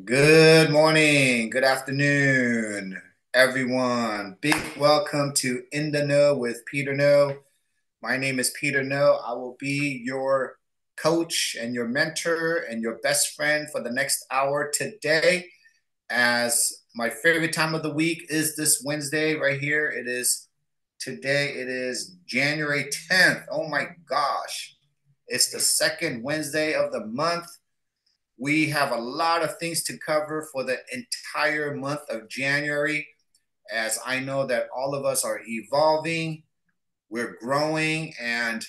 Good morning, good afternoon, everyone. Big welcome to In the Know with Peter No. My name is Peter No. I will be your coach and your mentor and your best friend for the next hour today. As my favorite time of the week is this Wednesday right here. It is January 10th. Oh my gosh. It's the second Wednesday of the month. We have a lot of things to cover for the entire month of January, as I know that all of us are evolving, we're growing. And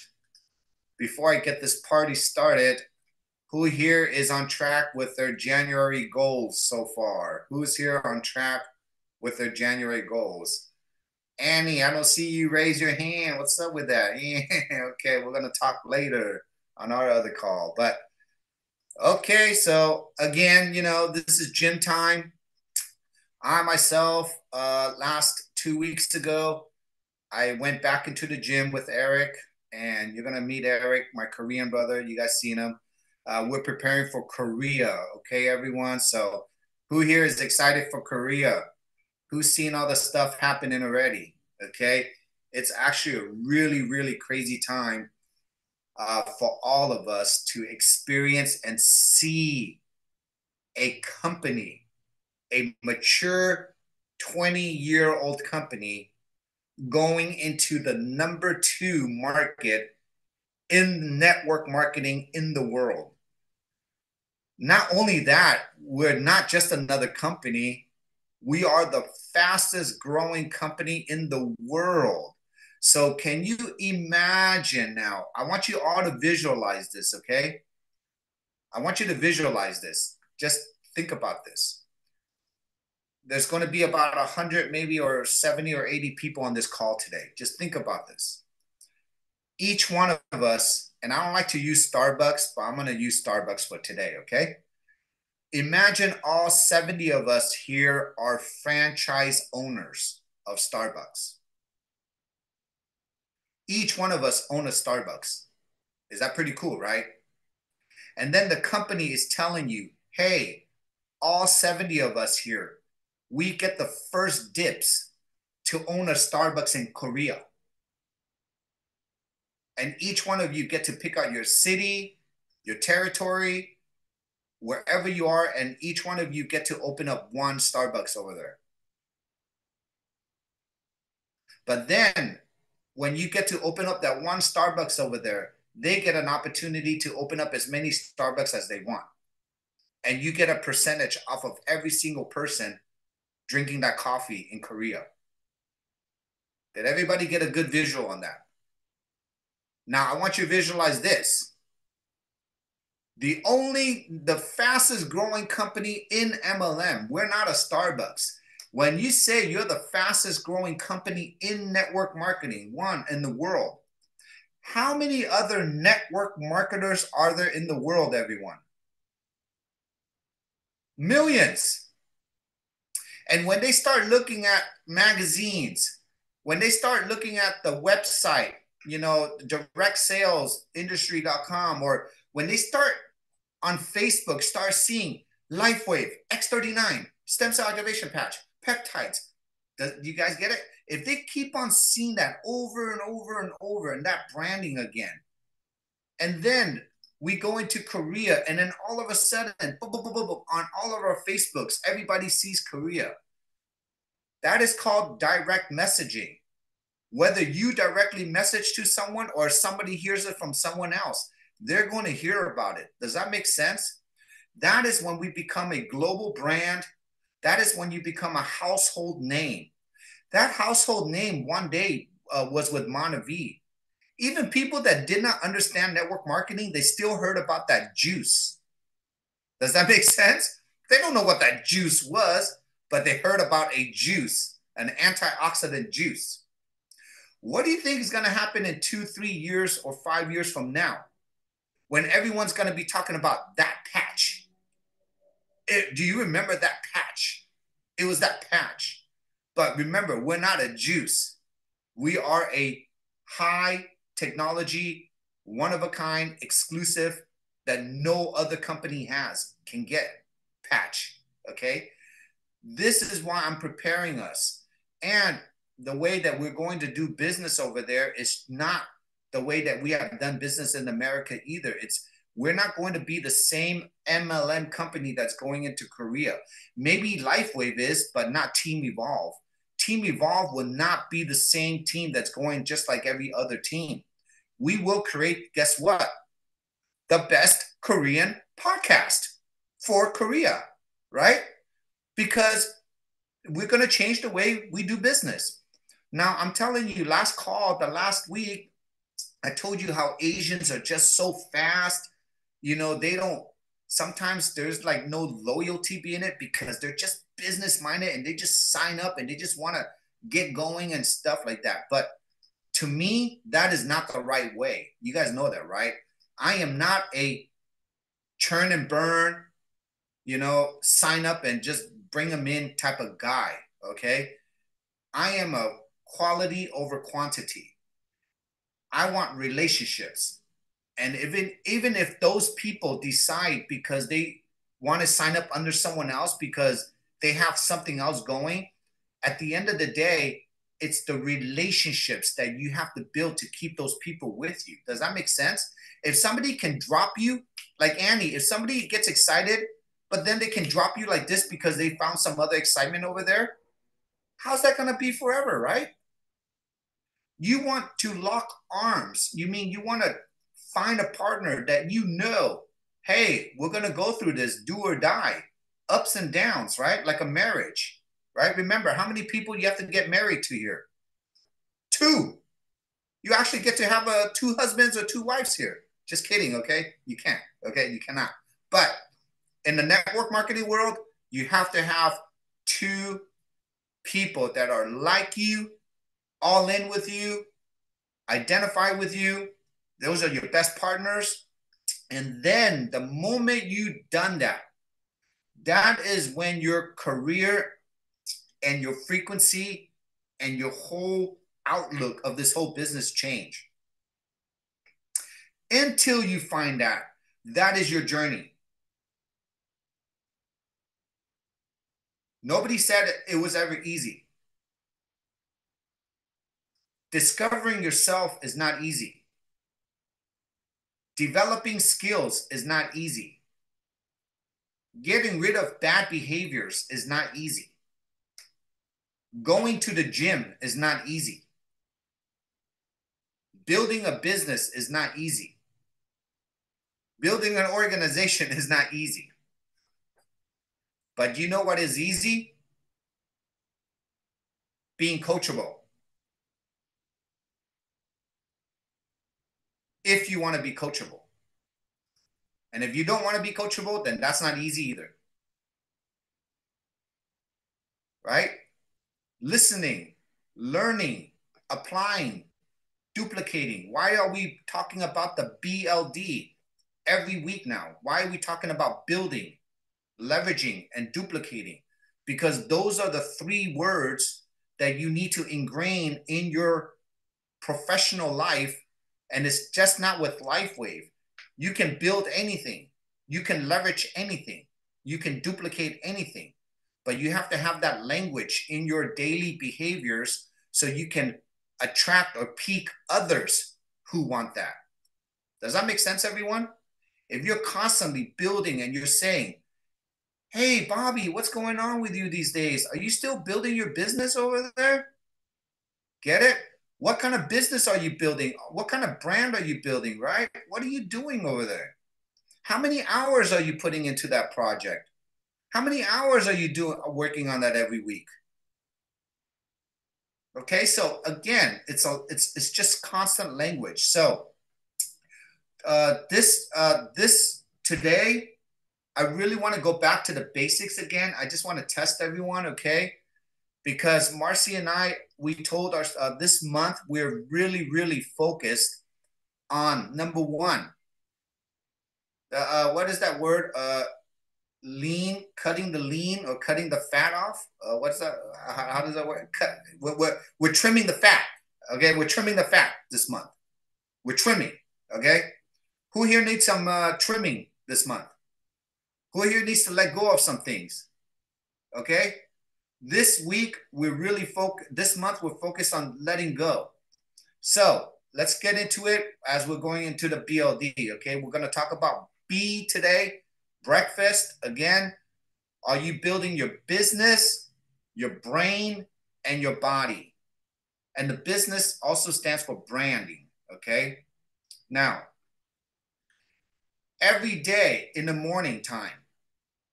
before I get this party started, who here is on track with their January goals so far? Who's here on track with their January goals? Annie, I don't see you raise your hand. What's up with that? Yeah, okay, we're going to talk later on our other call. But okay, so again, this is gym time. I myself, last 2 weeks ago, I went back into the gym with Eric, and you're gonna meet Eric, my Korean brother. You guys seen him. We're preparing for Korea, okay, everyone? So, who here is excited for Korea? Who's seen all the stuff happening already? Okay, it's actually a really, really crazy time for all of us to experience and see a company, a mature 20-year-old company going into the number two market in network marketing in the world. Not only that, we're not just another company, we are the fastest growing company in the world. So, can you imagine now? I want you all to visualize this, okay? I want you to visualize this. Just think about this. There's going to be about 100 maybe or 70 or 80 people on this call today. Just think about this. Each one of us, and I don't like to use Starbucks, but I'm going to use Starbucks for today, okay? Imagine all 70 of us here are franchise owners of Starbucks. Each one of us own a Starbucks. Is that pretty cool, right? And then the company is telling you, hey, all 70 of us here, we get the first dips to own a Starbucks in Korea. And each one of you get to pick out your city, your territory, wherever you are, and each one of you get to open up one Starbucks over there. But then when you get to open up that one Starbucks over there, they get an opportunity to open up as many Starbucks as they want. And you get a percentage off of every single person drinking that coffee in Korea. Did everybody get a good visual on that? Now, I want you to visualize this. The fastest growing company in MLM, we're not a Starbucks. When you say you're the fastest growing company in network marketing, one in the world, how many other network marketers are there in the world, everyone? Millions. And when they start looking at magazines, when they start looking at the website, directsalesindustry.com, or when they start on Facebook, start seeing LifeWave, X39, stem cell activation patch, peptides. Do you guys get it? If they keep on seeing that over and over and over, and that branding again, and then we go into Korea, and then all of a sudden, boom, boom, boom, boom, boom, on all of our Facebooks, everybody sees Korea. That is called direct messaging. Whether you directly message to someone or somebody hears it from someone else, they're going to hear about it. Does that make sense? That is when we become a global brand. That is when you become a household name. That household name one day was with Monavi. Even people that did not understand network marketing, they still heard about that juice. Does that make sense? They don't know what that juice was, but they heard about a juice, an antioxidant juice. What do you think is going to happen in 2, 3 years or 5 years from now when everyone's going to be talking about that patch? Do you remember that patch? It was that patch. But remember, we're not a juice. We are a high technology, one of a kind, exclusive that no other company can get. patch. Okay. This is why I'm preparing us. And the way that we're going to do business over there is not the way that we have done business in America either. We're not going to be the same MLM company that's going into Korea. Maybe LifeWave is, but not Team Evolve. Team Evolve will not be the same team that's going just like every other team. We will create, guess what? The best Korean podcast for Korea, right? Because we're going to change the way we do business. Now, I'm telling you, the last week, I told you how Asians are just so fast. They don't, sometimes there's like no loyalty being it because they're just business minded and they just sign up and they just want to get going and stuff like that. But to me, that is not the right way. You guys know that, right? I am not a churn and burn, sign up and just bring them in type of guy. Okay. I am a quality over quantity. I want relationships. And even if those people decide because they want to sign up under someone else because they have something else going, at the end of the day, it's the relationships that you have to build to keep those people with you. Does that make sense? If somebody can drop you, like Annie, if somebody gets excited, but then they can drop you like this because they found some other excitement over there, how's that going to be forever, right? You want to lock arms. You mean you want to find a partner that hey, we're going to go through this, do or die, ups and downs, right? Like a marriage, right? Remember, how many people you have to get married to here? 2. You actually get to have 2 husbands or 2 wives here. Just kidding, okay? You can't, okay? You cannot. But in the network marketing world, you have to have 2 people that are like you, all in with you, identify with you. Those are your best partners. And then the moment you've done that, that is when your career and your frequency and your whole outlook of this whole business change. Until you find that is your journey. Nobody said it was ever easy. Discovering yourself is not easy. Developing skills is not easy. Getting rid of bad behaviors is not easy. Going to the gym is not easy. Building a business is not easy. Building an organization is not easy. But you know what is easy? Being coachable. If you want to be coachable. And if you don't want to be coachable, then that's not easy either. Right? Listening, learning, applying, duplicating. Why are we talking about the BLD every week now? Why are we talking about building, leveraging, and duplicating? Because those are the 3 words that you need to ingrain in your professional life. And it's just not with LifeWave. You can build anything. You can leverage anything. You can duplicate anything. But you have to have that language in your daily behaviors so you can attract or pique others who want that. Does that make sense, everyone? If you're constantly building and you're saying, hey, Bobby, what's going on with you these days? Are you still building your business over there? Get it? What kind of business are you building? What kind of brand are you building, right? What are you doing over there? How many hours are you putting into that project? How many hours are you working on that every week? Okay, so again, it's just constant language. So this today, I really want to go back to the basics again. I just want to test everyone, okay? Because Marcy and I, we told our this month we're really focused on number 1. What is that word? Lean, cutting the lean or cutting the fat off. What's that? How does that work? We're trimming the fat. Okay, we're trimming the fat this month. We're trimming. Okay, who here needs some trimming this month? Who here needs to let go of some things? Okay. This week, we're really focused. This month, we're focused on letting go. So let's get into it as we're going into the BLD. Okay. We're going to talk about B today, breakfast. Again, are you building your business, your brain, and your body? And the business also stands for branding. Okay. Now, every day in the morning time,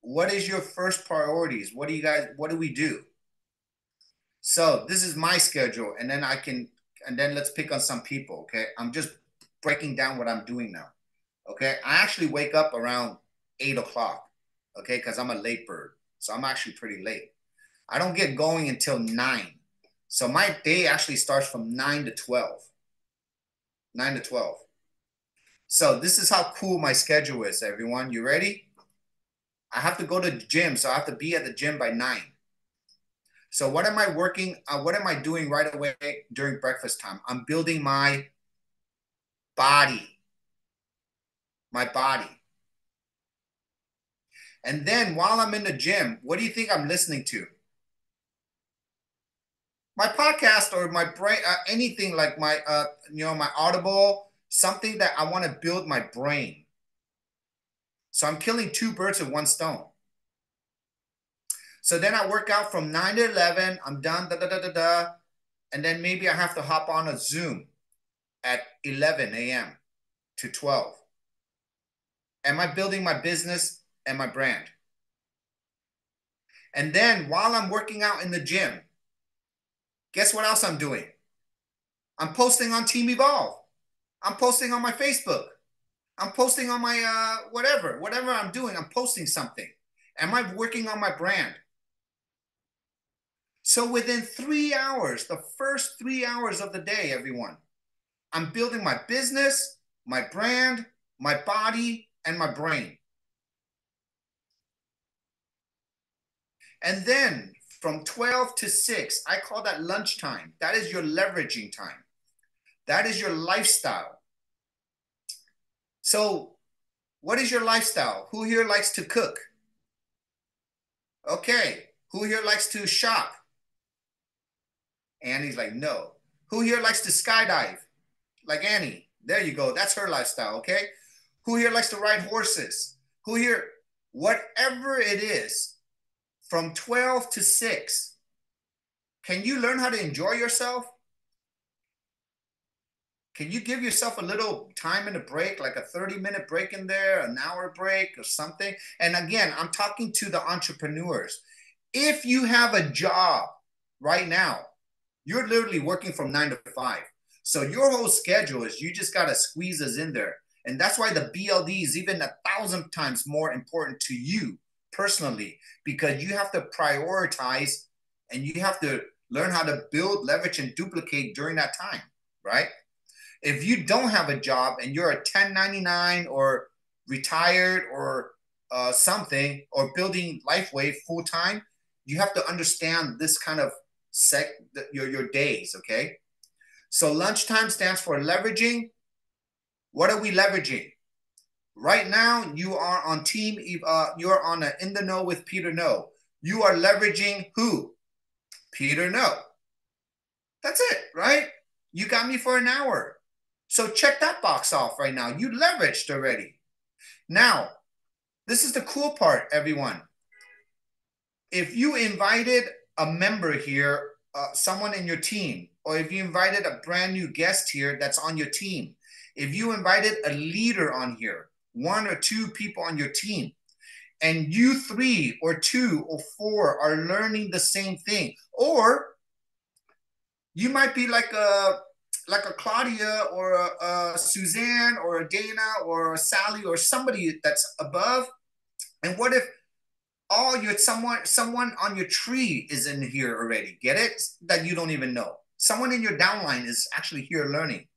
what is your first priorities? What do we do? So this is my schedule, and then let's pick on some people. Okay. I'm just breaking down what I'm doing now. Okay. I actually wake up around 8 o'clock. Okay. Because I'm a late bird. So I'm actually pretty late. I don't get going until 9. So my day actually starts from 9 to 12. 9 to 12. So this is how cool my schedule is, everyone. You ready? I have to go to the gym, so I have to be at the gym by 9. So what am I working? What am I doing right away during breakfast time? I'm building my body, my body. And then while I'm in the gym, what do you think I'm listening to? My podcast or my brain, anything like my Audible, something that I want to build my brain. So I'm killing two birds with one stone. So then I work out from 9 to 11. I'm done, da, da, da, da, da. And then maybe I have to hop on a Zoom at 11 a.m. to 12. Am I building my business and my brand? And then while I'm working out in the gym, guess what else I'm doing? I'm posting on Team Evolve. I'm posting on my Facebook. I'm posting on my whatever I'm doing, I'm posting something. Am I working on my brand? So within 3 hours, the first 3 hours of the day, everyone, I'm building my business, my brand, my body, and my brain. And then from 12 to 6, I call that lunchtime. That is your leveraging time. That is your lifestyle. So, what is your lifestyle? Who here likes to cook? Okay. Who here likes to shop? Annie's like, no. Who here likes to skydive? Like Annie. There you go. That's her lifestyle. Okay. Who here likes to ride horses? Who here, whatever it is, from 12 to 6, can you learn how to enjoy yourself? Can you give yourself a little time in a break, like a 30-minute break in there, an hour break or something? And again, I'm talking to the entrepreneurs. If you have a job right now, you're literally working from 9 to 5. So your whole schedule is you just got to squeeze us in there. And that's why the BLD is even 1,000 times more important to you personally, because you have to prioritize and you have to learn how to build, leverage, and duplicate during that time, right? If you don't have a job and you're a 1099 or retired or something, or building LifeWay full time, you have to understand this kind of your days. Okay. So lunchtime stands for leveraging. What are we leveraging? Right now, you are on team. You're on a In the Know with Peter No. You are leveraging who? Peter No. That's it, right? You got me for an hour. So check that box off right now. You leveraged already. Now, this is the cool part, everyone. If you invited a member here, someone in your team, or if you invited a brand new guest here that's on your team, if you invited a leader on here, 1 or 2 people on your team, and you 3 or 2 or 4 are learning the same thing, or you might be like a Claudia or a Suzanne or a Dana or a Sally or somebody that's above. And what if all your someone on your tree is in here already? Get it? That you don't even know. Someone in your downline is actually here learning.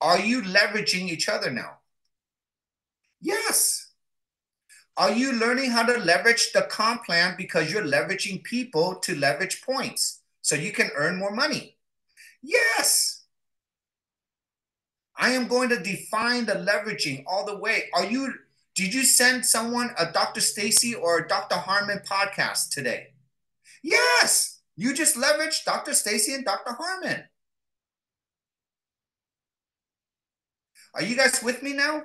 Are you leveraging each other now? Yes. Are you learning how to leverage the comp plan because you're leveraging people to leverage points so you can earn more money? Yes. I am going to define the leveraging all the way. Did you send someone a Dr. Stacy or Dr. Harmon podcast today? Yes, you just leveraged Dr. Stacy and Dr. Harmon. Are you guys with me now?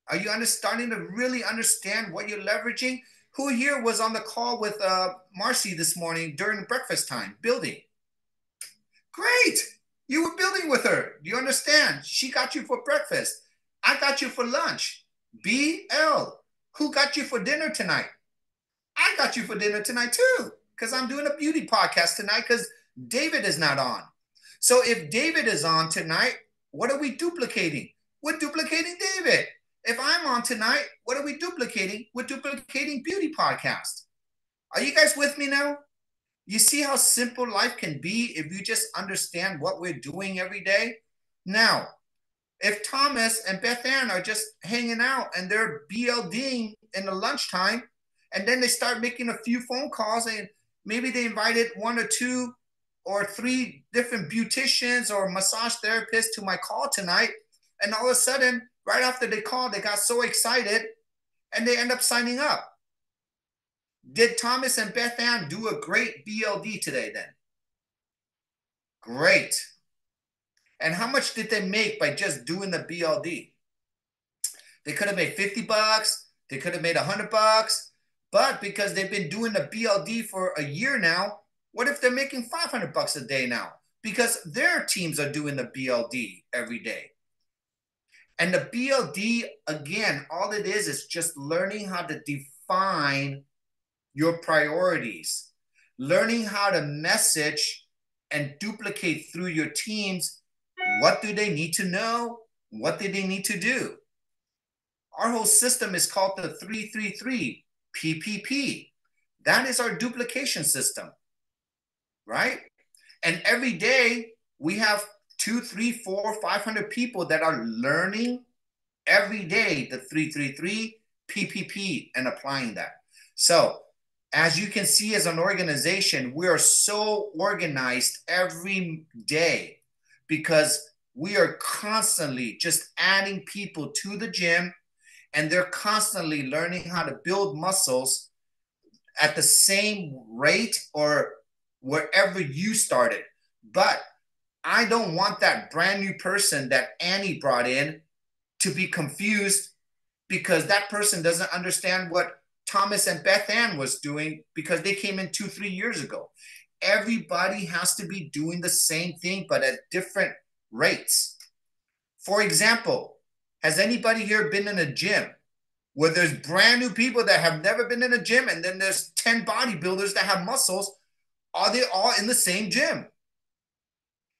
Are you starting to really understand what you're leveraging? Who here was on the call with Marcy this morning during breakfast time, building? Great. You were building with her. Do you understand? She got you for breakfast. I got you for lunch. BL. Who got you for dinner tonight? I got you for dinner tonight too, because I'm doing a beauty podcast tonight because David is not on. So if David is on tonight, what are we duplicating? We're duplicating David. If I'm on tonight, what are we duplicating? We're duplicating beauty podcast. Are you guys with me now? You see how simple life can be if you just understand what we're doing every day? Now, if Thomas and Beth Ann are just hanging out and they're BLDing in the lunchtime, and then they start making a few phone calls, and maybe they invited 1 or 2 or 3 different beauticians or massage therapists to my call tonight, and all of a sudden, right after they called, they got so excited and they end up signing up. Did Thomas and Beth Ann do a great BLD today then? Great. And how much did they make by just doing the BLD? They could have made $50. They could have made $100. But because they've been doing the BLD for a year now, what if they're making $500 a day now? Because their teams are doing the BLD every day. And the BLD, again, all it is just learning how to define your priorities, learning how to message and duplicate through your teams. What do they need to know? What do they need to do? Our whole system is called the 333 PPP. That is our duplication system, right? And every day we have 2, 3, 4, 500 people that are learning every day the 333 PPP and applying that. So as you can see, as an organization, we are so organized every day because we are constantly just adding people to the gym, and they're constantly learning how to build muscles at the same rate or wherever you started. But I don't want that brand new person that Annie brought in to be confused because that person doesn't understand what Thomas and Beth Ann was doing because they came in 2, 3 years ago. Everybody has to be doing the same thing, but at different rates. For example, has anybody here been in a gym where there's brand new people that have never been in a gym, and then there's 10 bodybuilders that have muscles? Are they all in the same gym?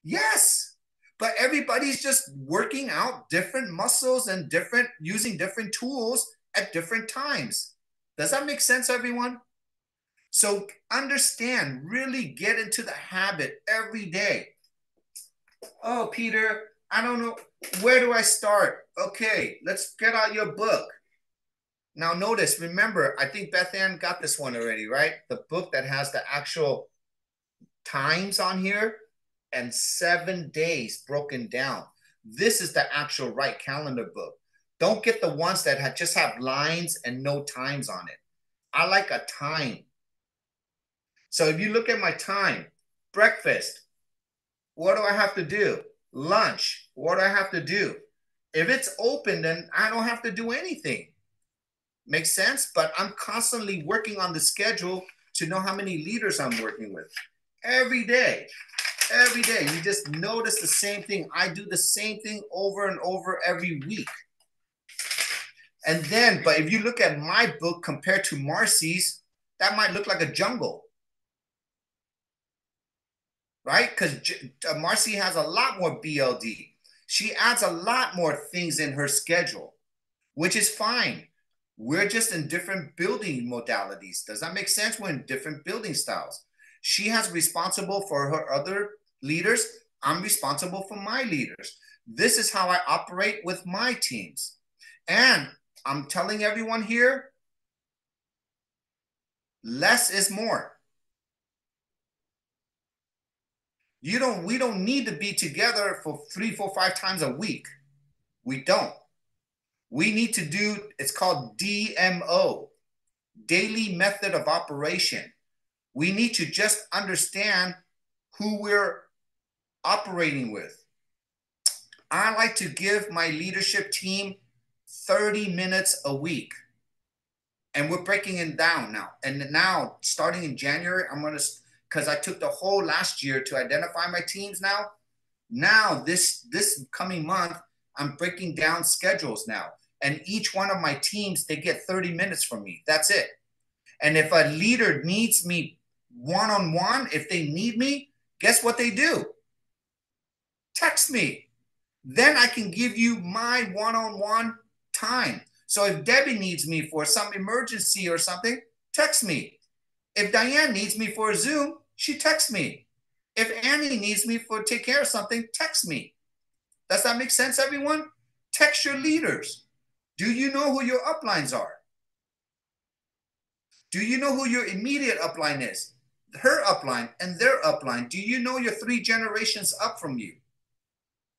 Yes. But everybody's just working out different muscles and using different tools at different times. Does that make sense, everyone? So understand, really get into the habit every day. Oh, Peter, I don't know. Where do I start? Okay, let's get out your book. Now notice, remember, I think Beth Ann got this one already, right? The book that has the actual times on here and 7 days broken down. This is the actual right calendar book. Don't get the ones that just have lines and no times on it. I like a time. So if you look at my time, breakfast, what do I have to do? Lunch, what do I have to do? If it's open, then I don't have to do anything. Makes sense? But I'm constantly working on the schedule to know how many leaders I'm working with. Every day, you just notice the same thing. I do the same thing over and over every week. And then, but if you look at my book compared to Marcy's, that might look like a jungle. Right? Because Marcy has a lot more BLD. She adds a lot more things in her schedule, which is fine. We're just in different building modalities. Does that make sense? We're in different building styles. She has responsible for her other leaders. I'm responsible for my leaders. This is how I operate with my teams. And I'm telling everyone here, less is more. We don't need to be together for 3, 4, 5 times a week. We don't. We need to do, it's called DMO, Daily Method of Operation. We need to just understand who we're operating with. I like to give my leadership team 30 minutes a week. And we're breaking it down now. And now, starting in January, I'm going to, because I took the whole last year to identify my teams now. Now, this coming month, I'm breaking down schedules now. And each one of my teams, they get 30 minutes from me. That's it. And if a leader needs me one-on-one, if they need me, guess what they do? Text me. Then I can give you my one-on-one time. So if Debbie needs me for some emergency or something, text me. If Diane needs me for a Zoom, she texts me. If Annie needs me for take care of something, text me. Does that make sense, everyone? Text your leaders. Do you know who your uplines are? Do you know who your immediate upline is? Her upline and their upline. Do you know your 3 generations up from you?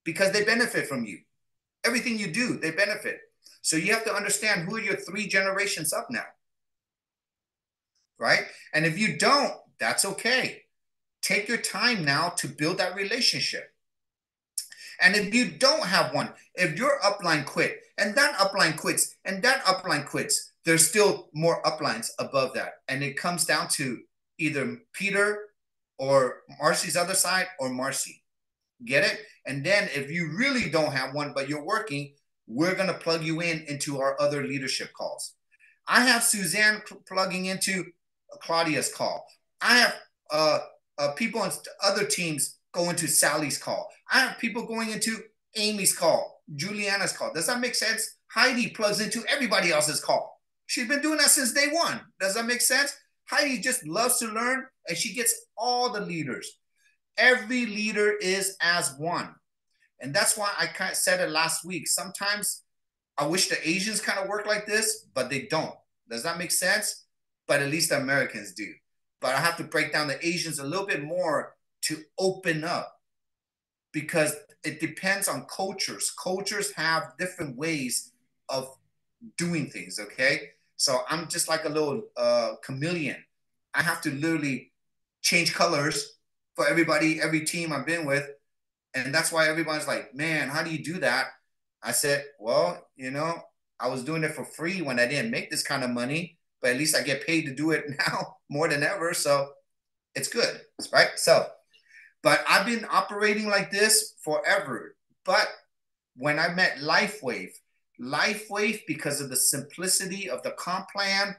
Because they benefit from you. Everything you do, they benefit. So you have to understand who are your 3 generations up now. Right? And if you don't, that's okay. Take your time now to build that relationship. And if you don't have one, if your upline quit and that upline quits and that upline quits, there's still more uplines above that. And it comes down to either Peter or Marcy's other side or Marcy. Get it? And then if you really don't have one, but you're working, we're going to plug you into our other leadership calls. I have Suzanne plugging into Claudia's call. I have people on other teams going to Sally's call. I have people going into Amy's call, Juliana's call. Does that make sense? Heidi plugs into everybody else's call. She's been doing that since day one. Does that make sense? Heidi just loves to learn, and she gets all the leaders. Every leader is as one. And that's why I kind of said it last week. Sometimes I wish the Asians kind of work like this, but they don't. Does that make sense? But at least the Americans do. But I have to break down the Asians a little bit more to open up, because it depends on cultures. Cultures have different ways of doing things, okay? So I'm just like a little chameleon. I have to literally change colors for everybody, every team I've been with. And that's why everybody's like, man, how do you do that? I said, well, I was doing it for free when I didn't make this kind of money, but at least I get paid to do it now more than ever. So it's good, right? So, but I've been operating like this forever. But when I met LifeWave, because of the simplicity of the comp plan,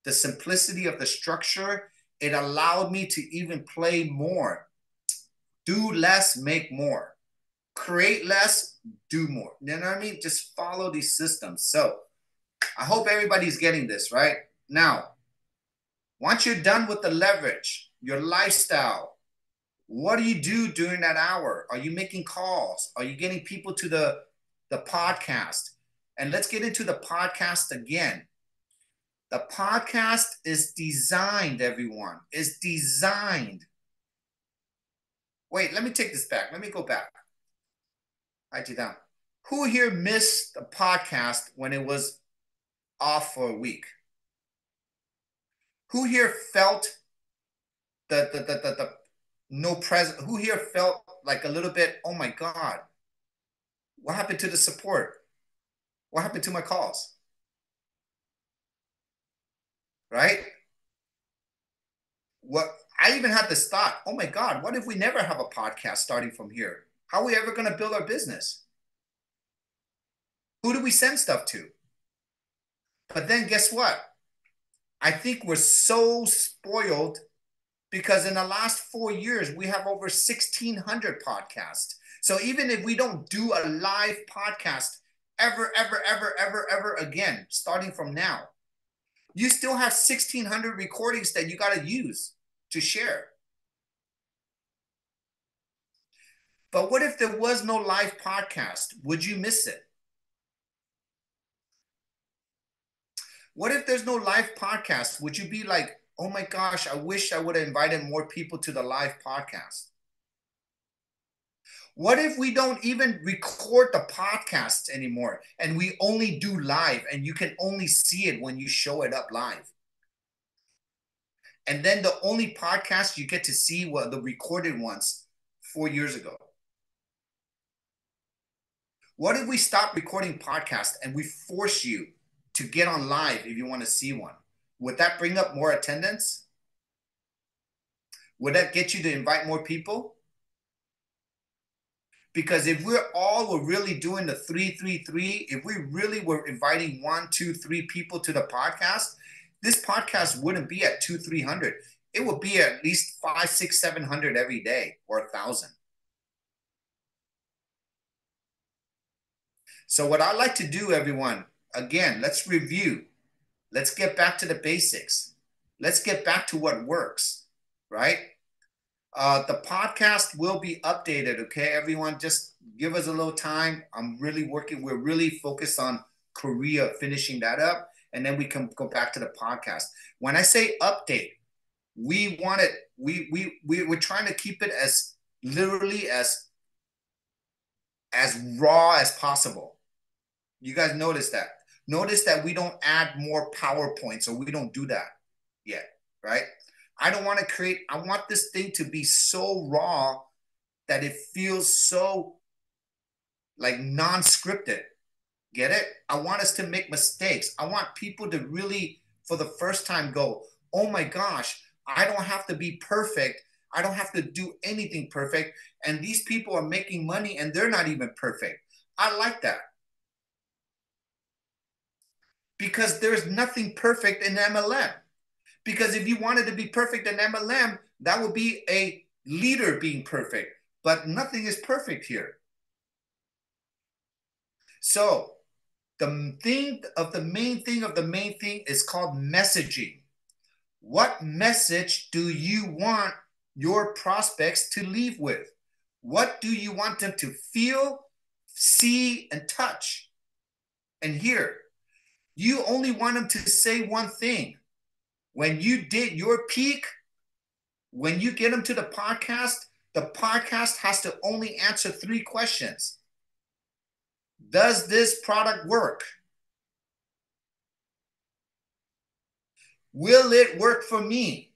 the simplicity of the structure, it allowed me to even play more. Do less, make more. Create less, do more. You know what I mean? Just follow these systems. So I hope everybody's getting this, right? Now, once you're done with the leverage, your lifestyle, what do you do during that hour? Are you making calls? Are you getting people to the podcast? And let's get into the podcast again. The podcast is designed, everyone, is designed. Wait, let me take this back. Let me go back. Write it down. Who here missed the podcast when it was off for a week? Who here felt the no present? Who here felt like a little bit, oh my God, what happened to the support? What happened to my calls? Right? What I even had this thought, oh my God, what if we never have a podcast starting from here? How are we ever going to build our business? Who do we send stuff to? But then guess what? I think we're so spoiled because in the last 4 years, we have over 1,600 podcasts. So even if we don't do a live podcast ever again, starting from now, you still have 1,600 recordings that you got to use to share. But what if there was no live podcast? Would you miss it? What if there's no live podcast? Would you be like, oh my gosh, I wish I would have invited more people to the live podcast? What if we don't even record the podcasts anymore and we only do live and you can only see it when you show it up live? And then the only podcast you get to see were the recorded ones 4 years ago. What if we stop recording podcasts and we force you to get on live if you want to see one? Would that bring up more attendance? Would that get you to invite more people? Because if were really doing the 3-3-3, if we really were inviting 1-2-3 people to the podcast, this podcast wouldn't be at 200-300. It would be at least 500-600-700 every day, or 1,000. So what I like to do, everyone, again, let's review. Let's get back to the basics. Let's get back to what works, right? The podcast will be updated, okay, everyone? Just give us a little time. We're really focused on Korea, finishing that up, and then we can go back to the podcast. When I say update, we're trying to keep it as literally as raw as possible. You guys notice that. Notice that we don't add more PowerPoints, or we don't do that yet, right? I want this thing to be so raw that it feels so like non-scripted. Get it? I want us to make mistakes. I want people to really, for the first time, go, oh my gosh, I don't have to be perfect. I don't have to do anything perfect. And these people are making money and they're not even perfect. I like that. Because there's nothing perfect in MLM. Because if you wanted to be perfect in MLM, that would be a leader being perfect. But nothing is perfect here. So the main thing is called messaging. What message do you want your prospects to leave with? What do you want them to feel, see, and touch and hear? You only want them to say one thing. When you did your peak, when you get them to the podcast has to only answer 3 questions. Does this product work? Will it work for me?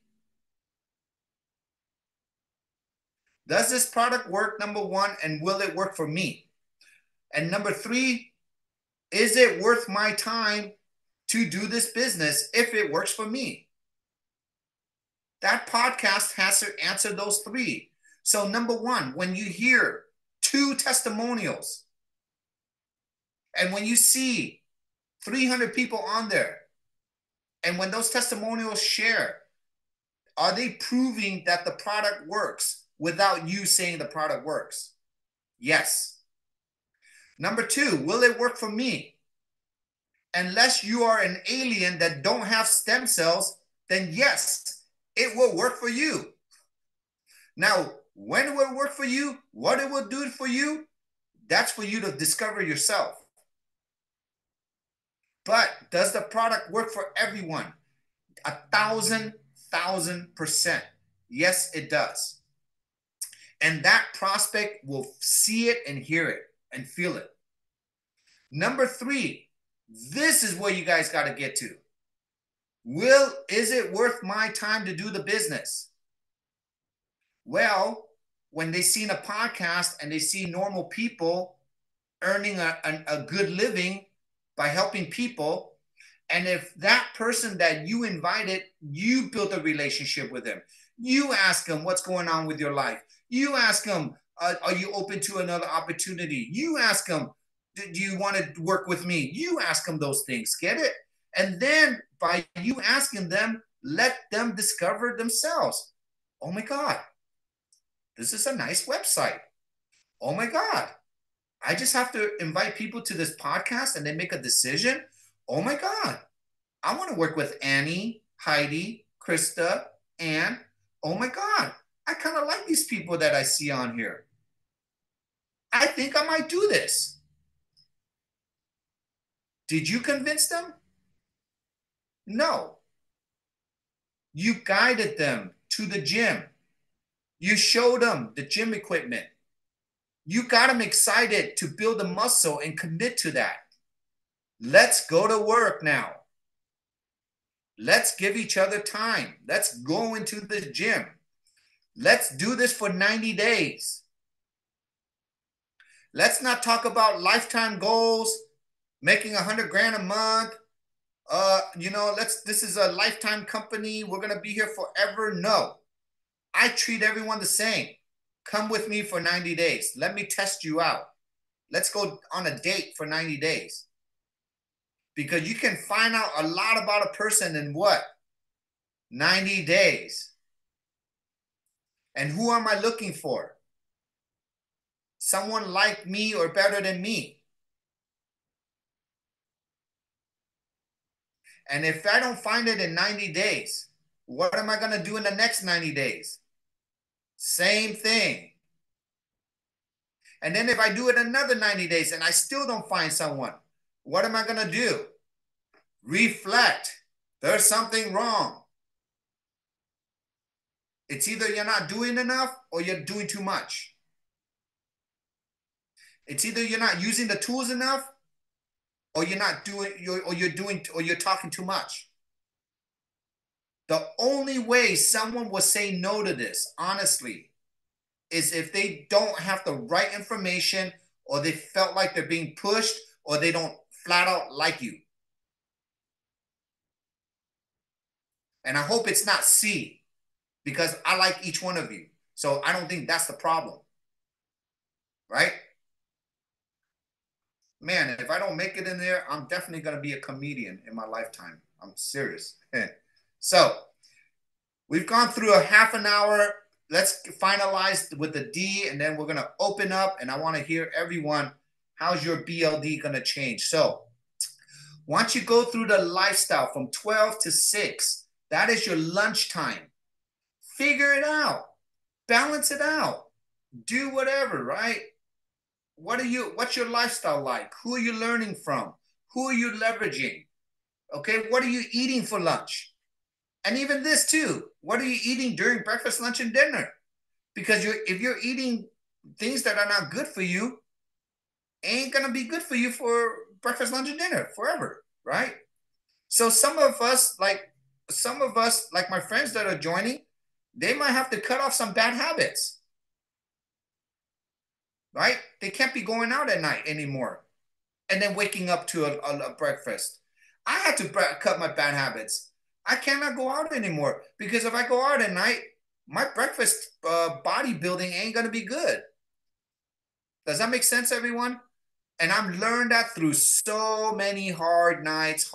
Does this product work, number 1, and will it work for me? And number 3, is it worth my time to do this business if it works for me? That podcast has to answer those 3. So number 1, when you hear 2 testimonials and when you see 300 people on there, and when those testimonials share, are they proving that the product works without you saying the product works? Yes. Number 2, will it work for me? Unless you are an alien that don't have stem cells, then yes, it will work for you. Now, when it will work for you, what it will do for you, that's for you to discover yourself. But does the product work for everyone? 1,000%. Yes, it does. And that prospect will see it and hear it and feel it. Number 3, this is where you guys got to get to. Is it worth my time to do the business? Well, when they see in a podcast and they see normal people earning a good living by helping people, and if that person that you invited, you built a relationship with them, you ask them what's going on with your life, you ask them, are you open to another opportunity, you ask them, do you want to work with me, you ask them those things, get it? And then by you asking them, let them discover themselves. Oh my God, this is a nice website. Oh my God, I just have to invite people to this podcast and they make a decision. Oh my God, I want to work with Annie, Heidi, Krista, Ann. Oh my God, I kind of like these people that I see on here. I think I might do this. Did you convince them? No. You guided them to the gym. You showed them the gym equipment. You got them excited to build a muscle and commit to that. Let's go to work now. Let's give each other time. Let's go into the gym. Let's do this for 90 days. Let's not talk about lifetime goals, making 100 grand a month. This is a lifetime company. We're going to be here forever. No, I treat everyone the same. Come with me for 90 days. Let me test you out. Let's go on a date for 90 days. Because you can find out a lot about a person in what? 90 days. And who am I looking for? Someone like me or better than me. And if I don't find it in 90 days, what am I going to do in the next 90 days? Same thing. And then if I do it another 90 days and I still don't find someone, what am I going to do? Reflect. There's something wrong. It's either you're not doing enough or you're doing too much. It's either you're not using the tools enough or you're talking too much. The only way someone will say no to this, honestly, is if they don't have the right information or they felt like they're being pushed or they don't flat out like you. And I hope it's not C, because I like each one of you. So I don't think that's the problem. Right? Man, if I don't make it in there, I'm definitely going to be a comedian in my lifetime. I'm serious. So we've gone through a half an hour. Let's finalize with the D, and then we're going to open up, and I want to hear everyone, how's your BLD going to change? So once you go through the lifestyle from 12 to 6, that is your lunchtime. Figure it out. Balance it out. Do whatever, right? What's your lifestyle like? Who are you learning from? Who are you leveraging? Okay, what are you eating for lunch? And even this too, what are you eating during breakfast, lunch, and dinner? Because if you're eating things that are not good for you, ain't gonna be good for you for breakfast, lunch, and dinner forever, right? So some of us, like my friends that are joining, they might have to cut off some bad habits. Right? They can't be going out at night anymore and then waking up to a breakfast. I had to cut my bad habits. I cannot go out anymore because if I go out at night, my breakfast bodybuilding ain't going to be good. Does that make sense, everyone? And I've learned that through so many hard nights.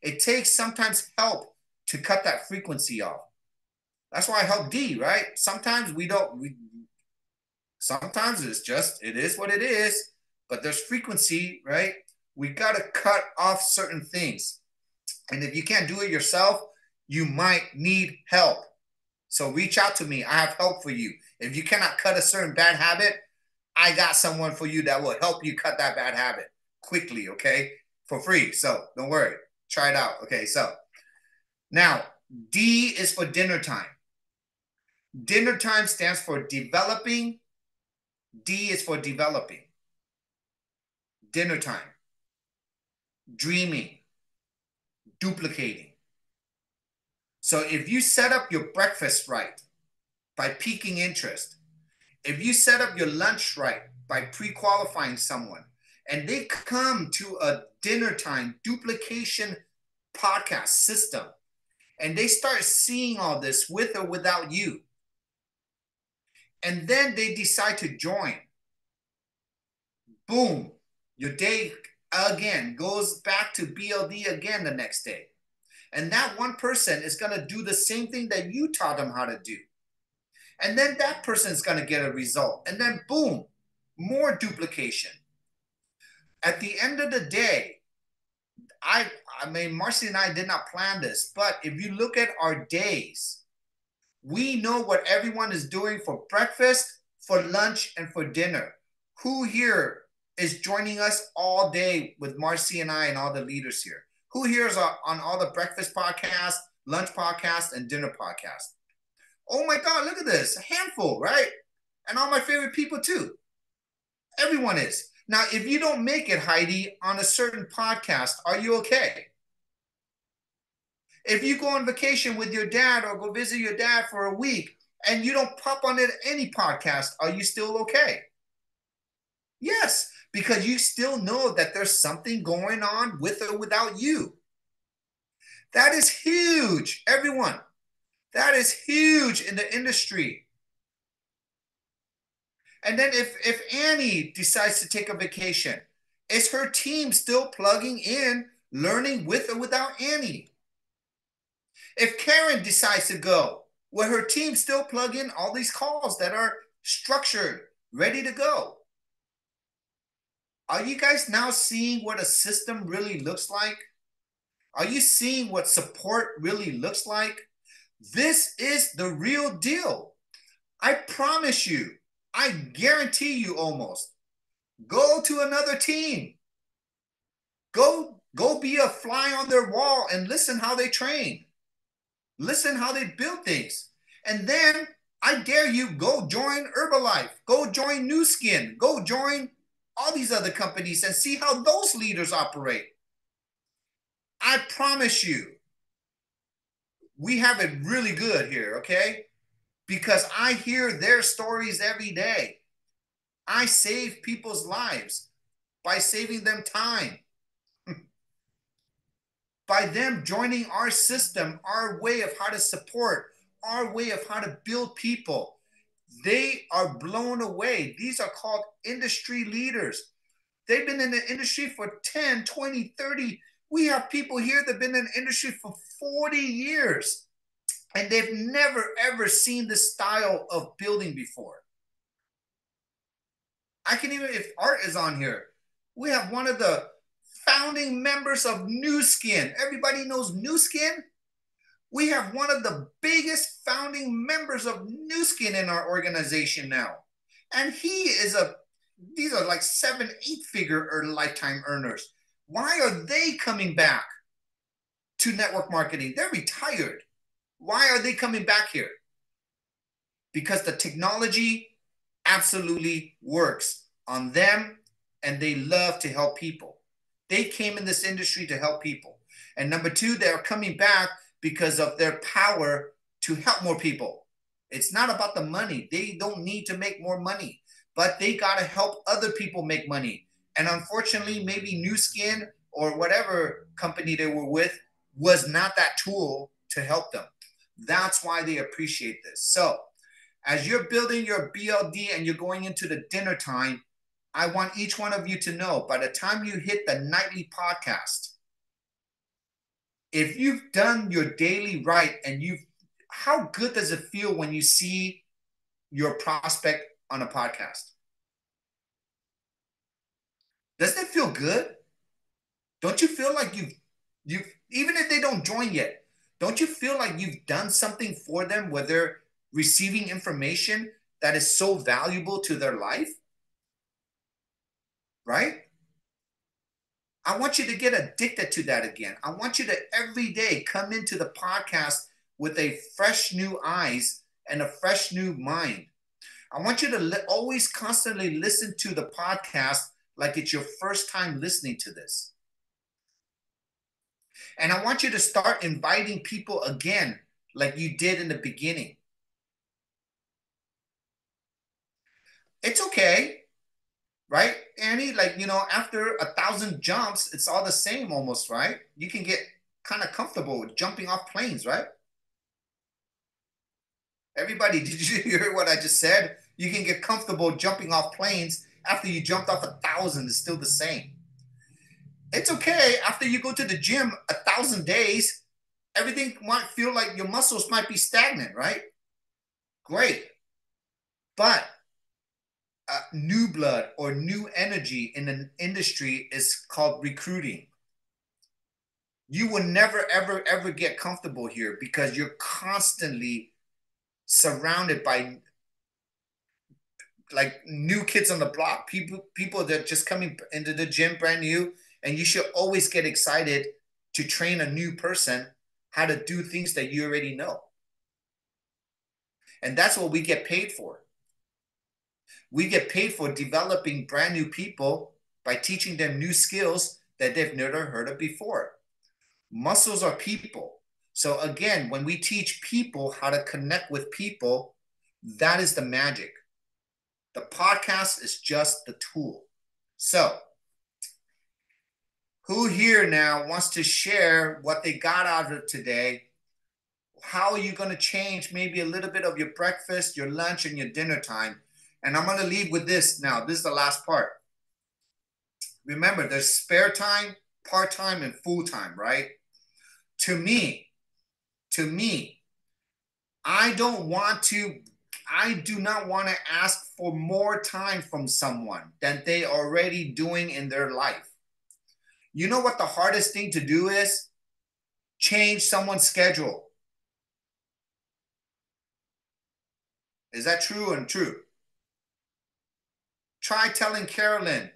It takes sometimes help to cut that frequency off. That's why I help D, right? Sometimes sometimes it is what it is, but there's frequency, right? We got to cut off certain things. And if you can't do it yourself, you might need help. So reach out to me. I have help for you. If you cannot cut a certain bad habit, I got someone for you that will help you cut that bad habit quickly, okay? For free. So don't worry. Try it out. Okay, so now D is for dinner time. Dinner time stands for developing. D is for developing. Dinner time. Dreaming. Duplicating. So if you set up your breakfast right by piquing interest, if you set up your lunch right by pre-qualifying someone, and they come to a dinner time duplication podcast system, and they start seeing all this with or without you, and then they decide to join, boom, your day again goes back to BLD again the next day. And that one person is going to do the same thing that you taught them how to do. And then that person is going to get a result. And then boom, more duplication. At the end of the day, I mean, Marcy and I did not plan this, but if you look at our days, we know what everyone is doing for breakfast, for lunch, and for dinner. Who here is joining us all day with Marcy and I and all the leaders here? Who here is on all the breakfast podcasts, lunch podcasts, and dinner podcasts? Oh my God, look at this. A handful, right? and all my favorite people too. Everyone is. Now, if you don't make it, Heidi, on a certain podcast, are you okay? If you go on vacation with your dad or go visit your dad for a week and you don't pop on it any podcast, are you still okay? Yes, because you still know that there's something going on with or without you. That is huge, everyone. That is huge in the industry. And then if Annie decides to take a vacation, is her team still plugging in, learning with or without Annie? If Karen decides to go, will her team still plug in all these calls that are structured, ready to go? Are you guys now seeing what a system really looks like? Are you seeing what support really looks like? This is the real deal. I promise you, I guarantee you almost. Go to another team. Go be a fly on their wall and listen how they train. Listen how they build things. And then I dare you, go join Herbalife. Go join New Skin. Go join all these other companies and see how those leaders operate. I promise you, we have it really good here, okay? Because I hear their stories every day. I save people's lives by saving them time. By them joining our system, our way of how to support, our way of how to build people. They are blown away. These are called industry leaders. They've been in the industry for 10, 20, 30. We have people here that have been in the industry for 40 years, and they've never, ever seen this style of building before. I can even, if Art is on here, we have one of the founding members of New Skin. Everybody knows New Skin. We have one of the biggest founding members of New Skin in our organization now. And these are like 7, 8-figure or lifetime earners. Why are they coming back to network marketing? They're retired. Why are they coming back here? Because the technology absolutely works on them and they love to help people. They came in this industry to help people. And number 2, they're coming back because of their power to help more people. It's not about the money. They don't need to make more money, but they got to help other people make money. And unfortunately, maybe New Skin or whatever company they were with was not that tool to help them. That's why they appreciate this. So as you're building your BLD and you're going into the dinner time, I want each one of you to know, by the time you hit the nightly podcast, if you've done your daily right and how good does it feel when you see your prospect on a podcast? Doesn't it feel good? Don't you feel like you've even if they don't join yet, don't you feel like you've done something for them where they're receiving information that is so valuable to their life? Right? I want you to get addicted to that again. I want you to every day come into the podcast with a fresh new eyes and a fresh new mind. I want you to always constantly listen to the podcast like it's your first time listening to this. And I want you to start inviting people again like you did in the beginning. It's okay, right, Annie? Like, after 1,000 jumps, it's all the same almost, right? You can get kind of comfortable with jumping off planes, right? Everybody, did you hear what I just said? You can get comfortable jumping off planes after you jumped off 1,000. It's still the same. It's okay after you go to the gym 1,000 days. Everything might feel like your muscles might be stagnant, right? Great. But new blood or new energy in an industry is called recruiting. You will never, ever, ever get comfortable here because you're constantly surrounded by like new kids on the block, people that are just coming into the gym brand new, and you should always get excited to train a new person how to do things that you already know. And that's what we get paid for. We get paid for developing brand new people by teaching them new skills that they've never heard of before. Muscles are people. So again, when we teach people how to connect with people, that is the magic. The podcast is just the tool. So, who here now wants to share what they got out of it today? How are you going to change maybe a little bit of your breakfast, your lunch, and your dinner time? And I'm going to leave with this now. This is the last part. Remember, there's spare time, part time, and full time, right? To me, I do not want to ask for more time from someone than they already doing in their life. You know what the hardest thing to do is? Change someone's schedule. Is that true and true? Try telling Carolyn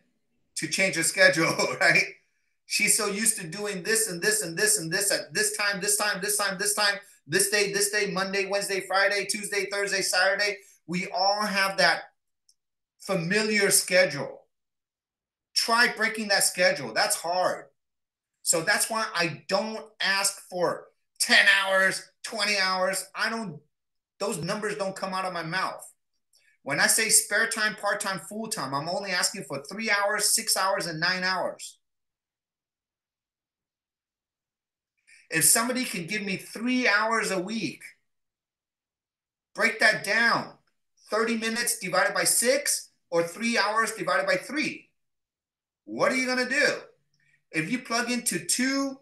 to change her schedule, right? She's so used to doing this and this and this and this at this time, this day, Monday, Wednesday, Friday, Tuesday, Thursday, Saturday. We all have that familiar schedule. Try breaking that schedule. That's hard. So that's why I don't ask for 10 hours, 20 hours. Those numbers don't come out of my mouth. When I say spare time, part-time, full-time, I'm only asking for 3 hours, 6 hours, and 9 hours. If somebody can give me 3 hours a week, break that down. 30 minutes divided by 6 or 3 hours divided by 3. What are you going to do? If you plug into 2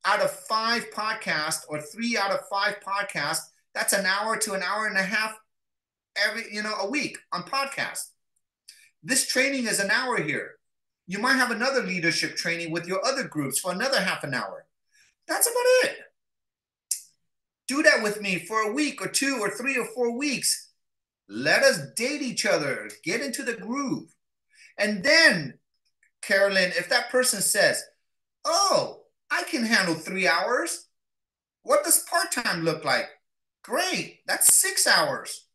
out of 5 podcasts or 3 out of 5 podcasts, that's an hour to an hour and a half a week on podcast. This training is an hour here. You might have another leadership training with your other groups for another half an hour. That's about it. Do that with me for a week or 2 or 3 or 4 weeks. Let us date each other, get into the groove. And then, Carolyn, if that person says, oh, I can handle 3 hours, what does part-time look like? Great, that's 6 hours.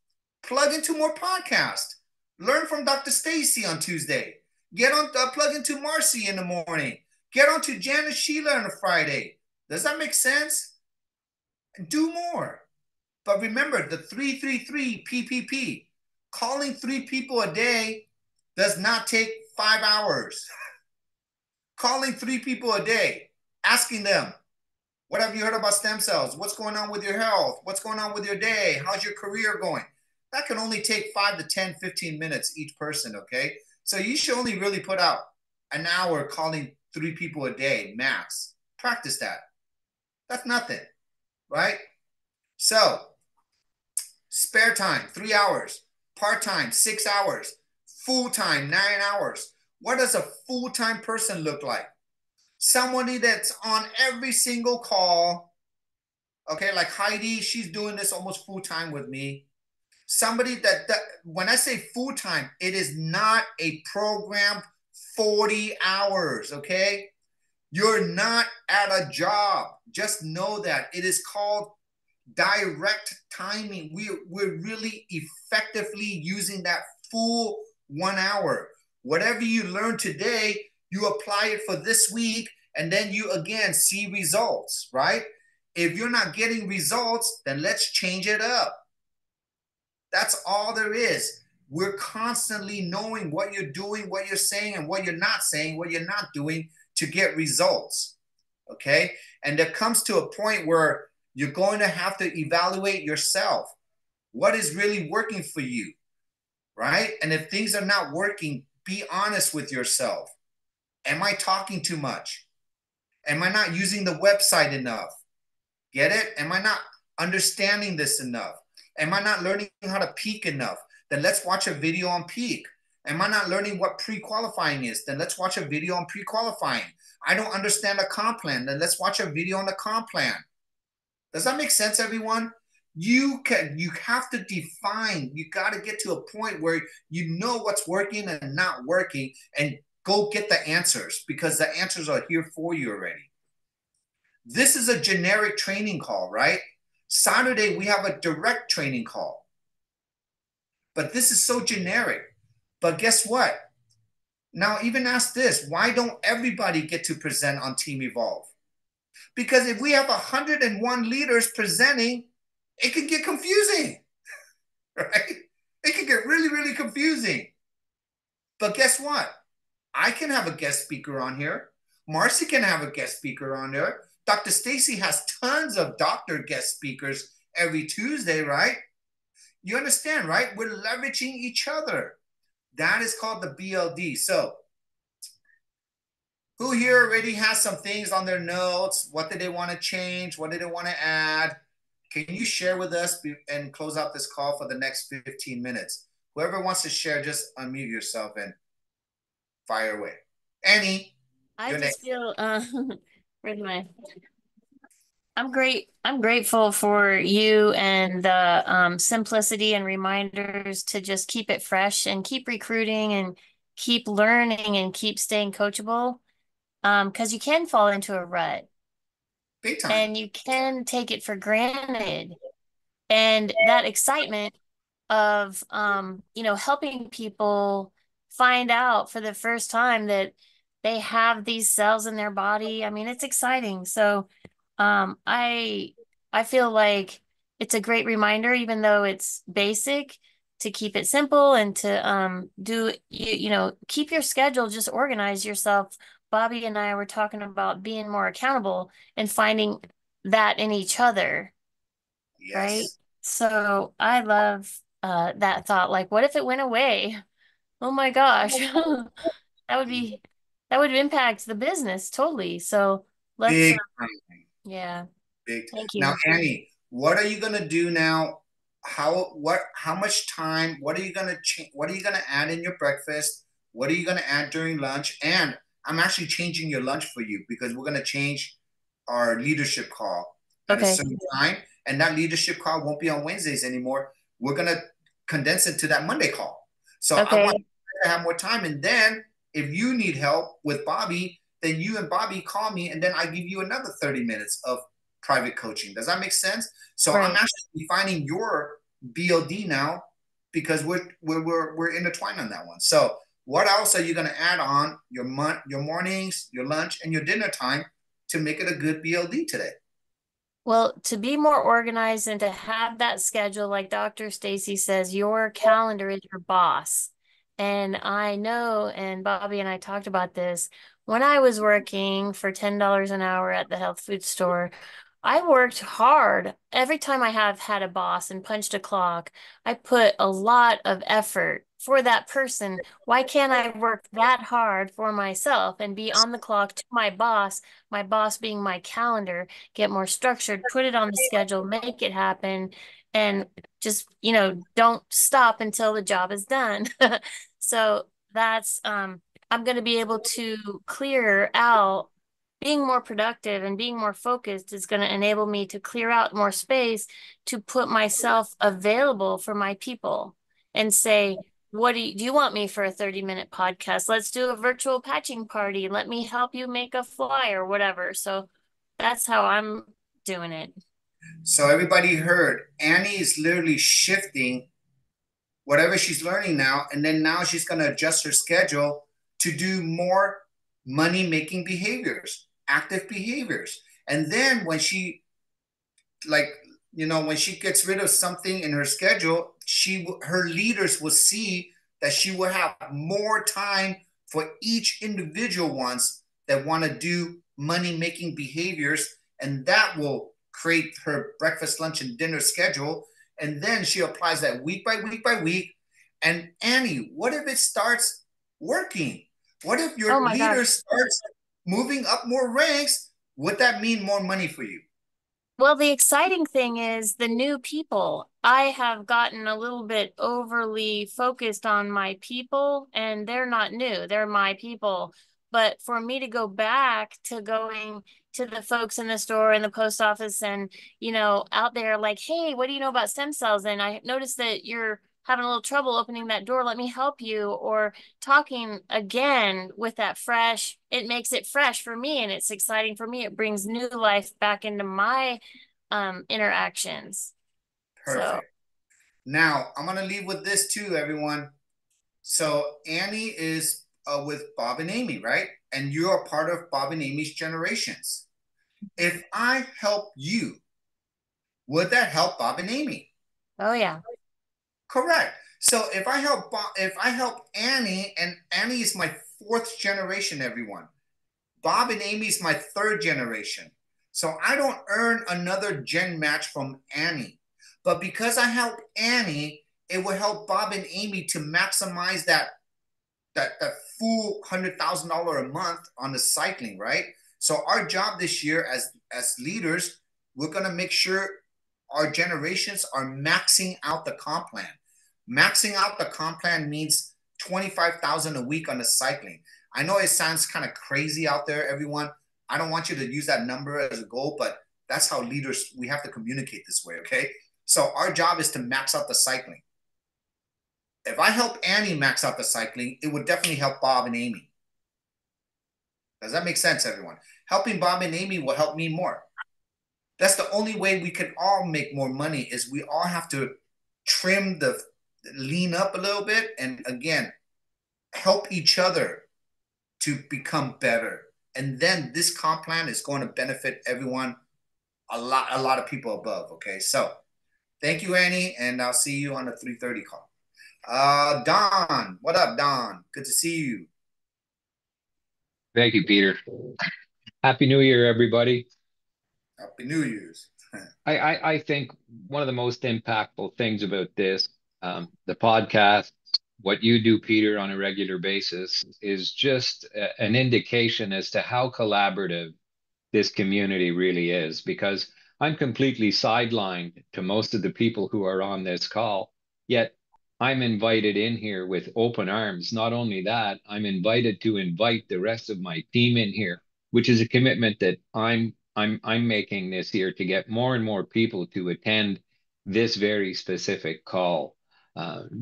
Plug into more podcasts. Learn from Dr. Stacy on Tuesday. Plug into Marcy in the morning. Get on to Janice Sheila on a Friday. Does that make sense? Do more. But remember the 333 PPP. Calling 3 people a day does not take 5 hours. Calling 3 people a day, asking them, what have you heard about stem cells? What's going on with your health? What's going on with your day? How's your career going? That can only take 5 to 10, 15 minutes each person, okay? So you should only really put out an hour calling 3 people a day, max. Practice that. That's nothing, right? So, spare time, 3 hours. Part-time, 6 hours. Full-time, 9 hours. What does a full-time person look like? Somebody that's on every single call, okay, like Heidi, she's doing this almost full-time with me. Somebody that when I say full-time, it is not a programmed 40 hours, okay? You're not at a job. Just know that. It is called direct timing. We're really effectively using that full 1 hour. Whatever you learn today, you apply it for this week, and then you again see results, right? If you're not getting results, then let's change it up. That's all there is. We're constantly knowing what you're doing, what you're saying, and what you're not saying, what you're not doing to get results, okay? And there comes to a point where you're going to have to evaluate yourself. What is really working for you, right? And if things are not working, be honest with yourself. Am I talking too much? Am I not using the website enough? Get it? Am I not understanding this enough? Am I not learning how to peak enough? Then let's watch a video on peak. Am I not learning what pre-qualifying is? Then let's watch a video on pre-qualifying. I don't understand a comp plan. Then let's watch a video on the comp plan. Does that make sense, everyone? You have to define. You got to get to a point where you know what's working and not working, and go get the answers, because the answers are here for you already. This is a generic training call, right? Saturday, we have a direct training call. But this is so generic. But guess what? Now, even ask this, why don't everybody get to present on Team Evolve? Because if we have 101 leaders presenting, it can get confusing, right? It can get really, really confusing. But guess what? I can have a guest speaker on here. Marcy can have a guest speaker on there. Dr. Stacy has tons of doctor guest speakers every Tuesday, right? You understand, right? We're leveraging each other. That is called the BLD. So, who here already has some things on their notes? What did they want to change? What did they want to add? Can you share with us and close out this call for the next 15 minutes? Whoever wants to share, just unmute yourself and fire away. Annie, I you're just next. feel where's my I'm grateful for you and the simplicity and reminders to just keep it fresh and keep recruiting and keep learning and keep staying coachable. Because you can fall into a rut Big time. and you can take it for granted. And that excitement of helping people find out for the first time that they have these cells in their body. I mean, it's exciting. So I feel like it's a great reminder, even though it's basic, to keep it simple and to keep your schedule, just organize yourself. Bobby and I were talking about being more accountable and finding that in each other, right? Yes. So I love that thought. Like, what if it went away? Oh my gosh. That would be that would impact the business totally. So let's Big time. yeah, Big. thank Now, you. Annie, what are you gonna do now? How much time? What are you gonna change? What are you gonna add in your breakfast? What are you gonna add during lunch? And I'm actually changing your lunch for you because we're gonna change our leadership call at a Okay. certain time, and that leadership call won't be on Wednesdays anymore. We're gonna condense it to that Monday call. So I want Okay. you to have more time, and then if you need help with Bobby, then you and Bobby call me, and then I give you another 30 minutes of private coaching. Does that make sense? So I'm Right. actually defining your BLD now because we're intertwined on that one. So what else are you going to add on your mornings, your lunch, and your dinner time to make it a good BLD today? Well, to be more organized and to have that schedule, like Dr. Stacy says, your calendar is your boss. And I know, and Bobby and I talked about this, when I was working for $10 an hour at the health food store, I worked hard. Every time I have had a boss and punched a clock, I put a lot of effort for that person. Why can't I work that hard for myself and be on the clock to my boss being my calendar? Get more structured, put it on the schedule, make it happen, and just, don't stop until the job is done. So that's I'm going to be able to clear out. Being more productive and being more focused is going to enable me to clear out more space to put myself available for my people and say, what do you want me for a 30-minute podcast? Let's do a virtual patching party. Let me help you make a flyer, whatever. So that's how I'm doing it. So everybody heard Annie is literally shifting whatever she's learning now, and then now she's going to adjust her schedule to do more money making behaviors, active behaviors. And then when she like when she gets rid of something in her schedule, her leaders will see that she will have more time for each individual ones that want to do money making behaviors, and that will create her breakfast, lunch, and dinner schedule. And then she applies that week by week by week. And Annie, what if it starts working? What if Oh your my leader gosh. starts moving up more ranks? Would that mean more money for you? Well, the exciting thing is the new people. I have gotten a little bit overly focused on my people, and they're not new, they're my people. But for me to go back to going to the folks in the store and the post office and, out there like, hey, what do you know about stem cells? And I noticed that you're having a little trouble opening that door. Let me help you. Or talking again with that fresh, it makes it fresh for me and it's exciting for me. It brings new life back into my interactions. So, Perfect. Now, I'm going to leave with this too, everyone. So Annie is with Bob and Amy, right? And you're a part of Bob and Amy's generations. If I help you, would that help Bob and Amy? Oh yeah. Correct. So if I help Annie, and Annie is my fourth generation, everyone. Bob and Amy's my third generation. So I don't earn another gen match from Annie. But because I help Annie, it will help Bob and Amy to maximize that full $100,000 a month on the cycling, right? So our job this year as leaders, we're gonna make sure our generations are maxing out the comp plan. Maxing out the comp plan means 25,000 a week on the cycling. I know it sounds kind of crazy out there, everyone. I don't want you to use that number as a goal, but that's how leaders we have to communicate this way, okay? So our job is to max out the cycling. If I help Annie max out the cycling, it would definitely help Bob and Amy. Does that make sense, everyone? Helping Bob and Amy will help me more. That's the only way we can all make more money is we all have to trim the lean up a little bit and again help each other to become better. And then this comp plan is going to benefit everyone, a lot of people above. Okay. So thank you, Annie, and I'll see you on the 3:30 call. Don, what up, Don? Good to see you. Thank you, Peter. Happy New Year, everybody. Happy New Year's. I think one of the most impactful things about this, the podcast, what you do, Peter, on a regular basis, is just an indication as to how collaborative this community really is, because I'm completely sidelined to most of the people who are on this call, yet I'm invited in here with open arms. Not only that, I'm invited to invite the rest of my team in here, which is a commitment that I'm making this year to get more and more people to attend this very specific call,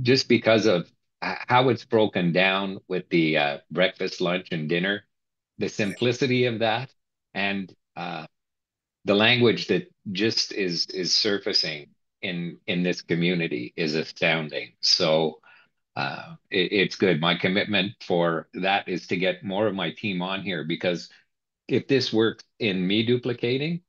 just because of how it's broken down with the breakfast, lunch, and dinner, the Yeah. simplicity of that, and the language that just is surfacing in this community is astounding. So it's good. My commitment for that is to get more of my team on here, because if this works in me duplicating,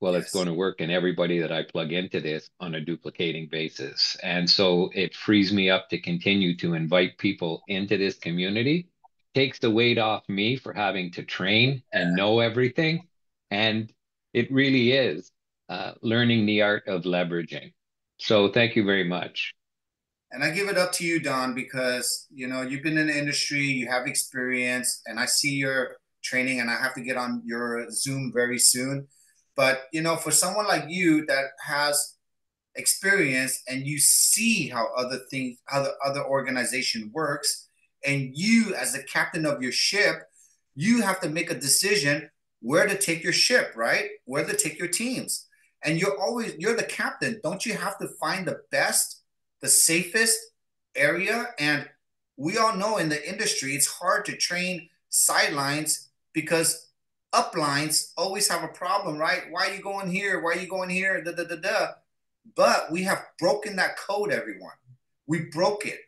well, it's going Yes. to work in everybody that I plug into this on a duplicating basis. And so it frees me up to continue to invite people into this community, takes the weight off me for having to train and know everything. And it really is learning the art of leveraging. So thank you very much. And I give it up to you, Don, because you've been in the industry, you have experience, and I see your training, and I have to get on your Zoom very soon. But for someone like you that has experience and you see how the other organization works, and you as the captain of your ship, you have to make a decision where to take your ship, right? Where to take your teams. And you're the captain. Don't you have to find the best, the safest area? And we all know in the industry it's hard to train sidelines because uplines always have a problem, right? Why are you going here? Why are you going here? Da, da, da, da. But we have broken that code, everyone. We broke it.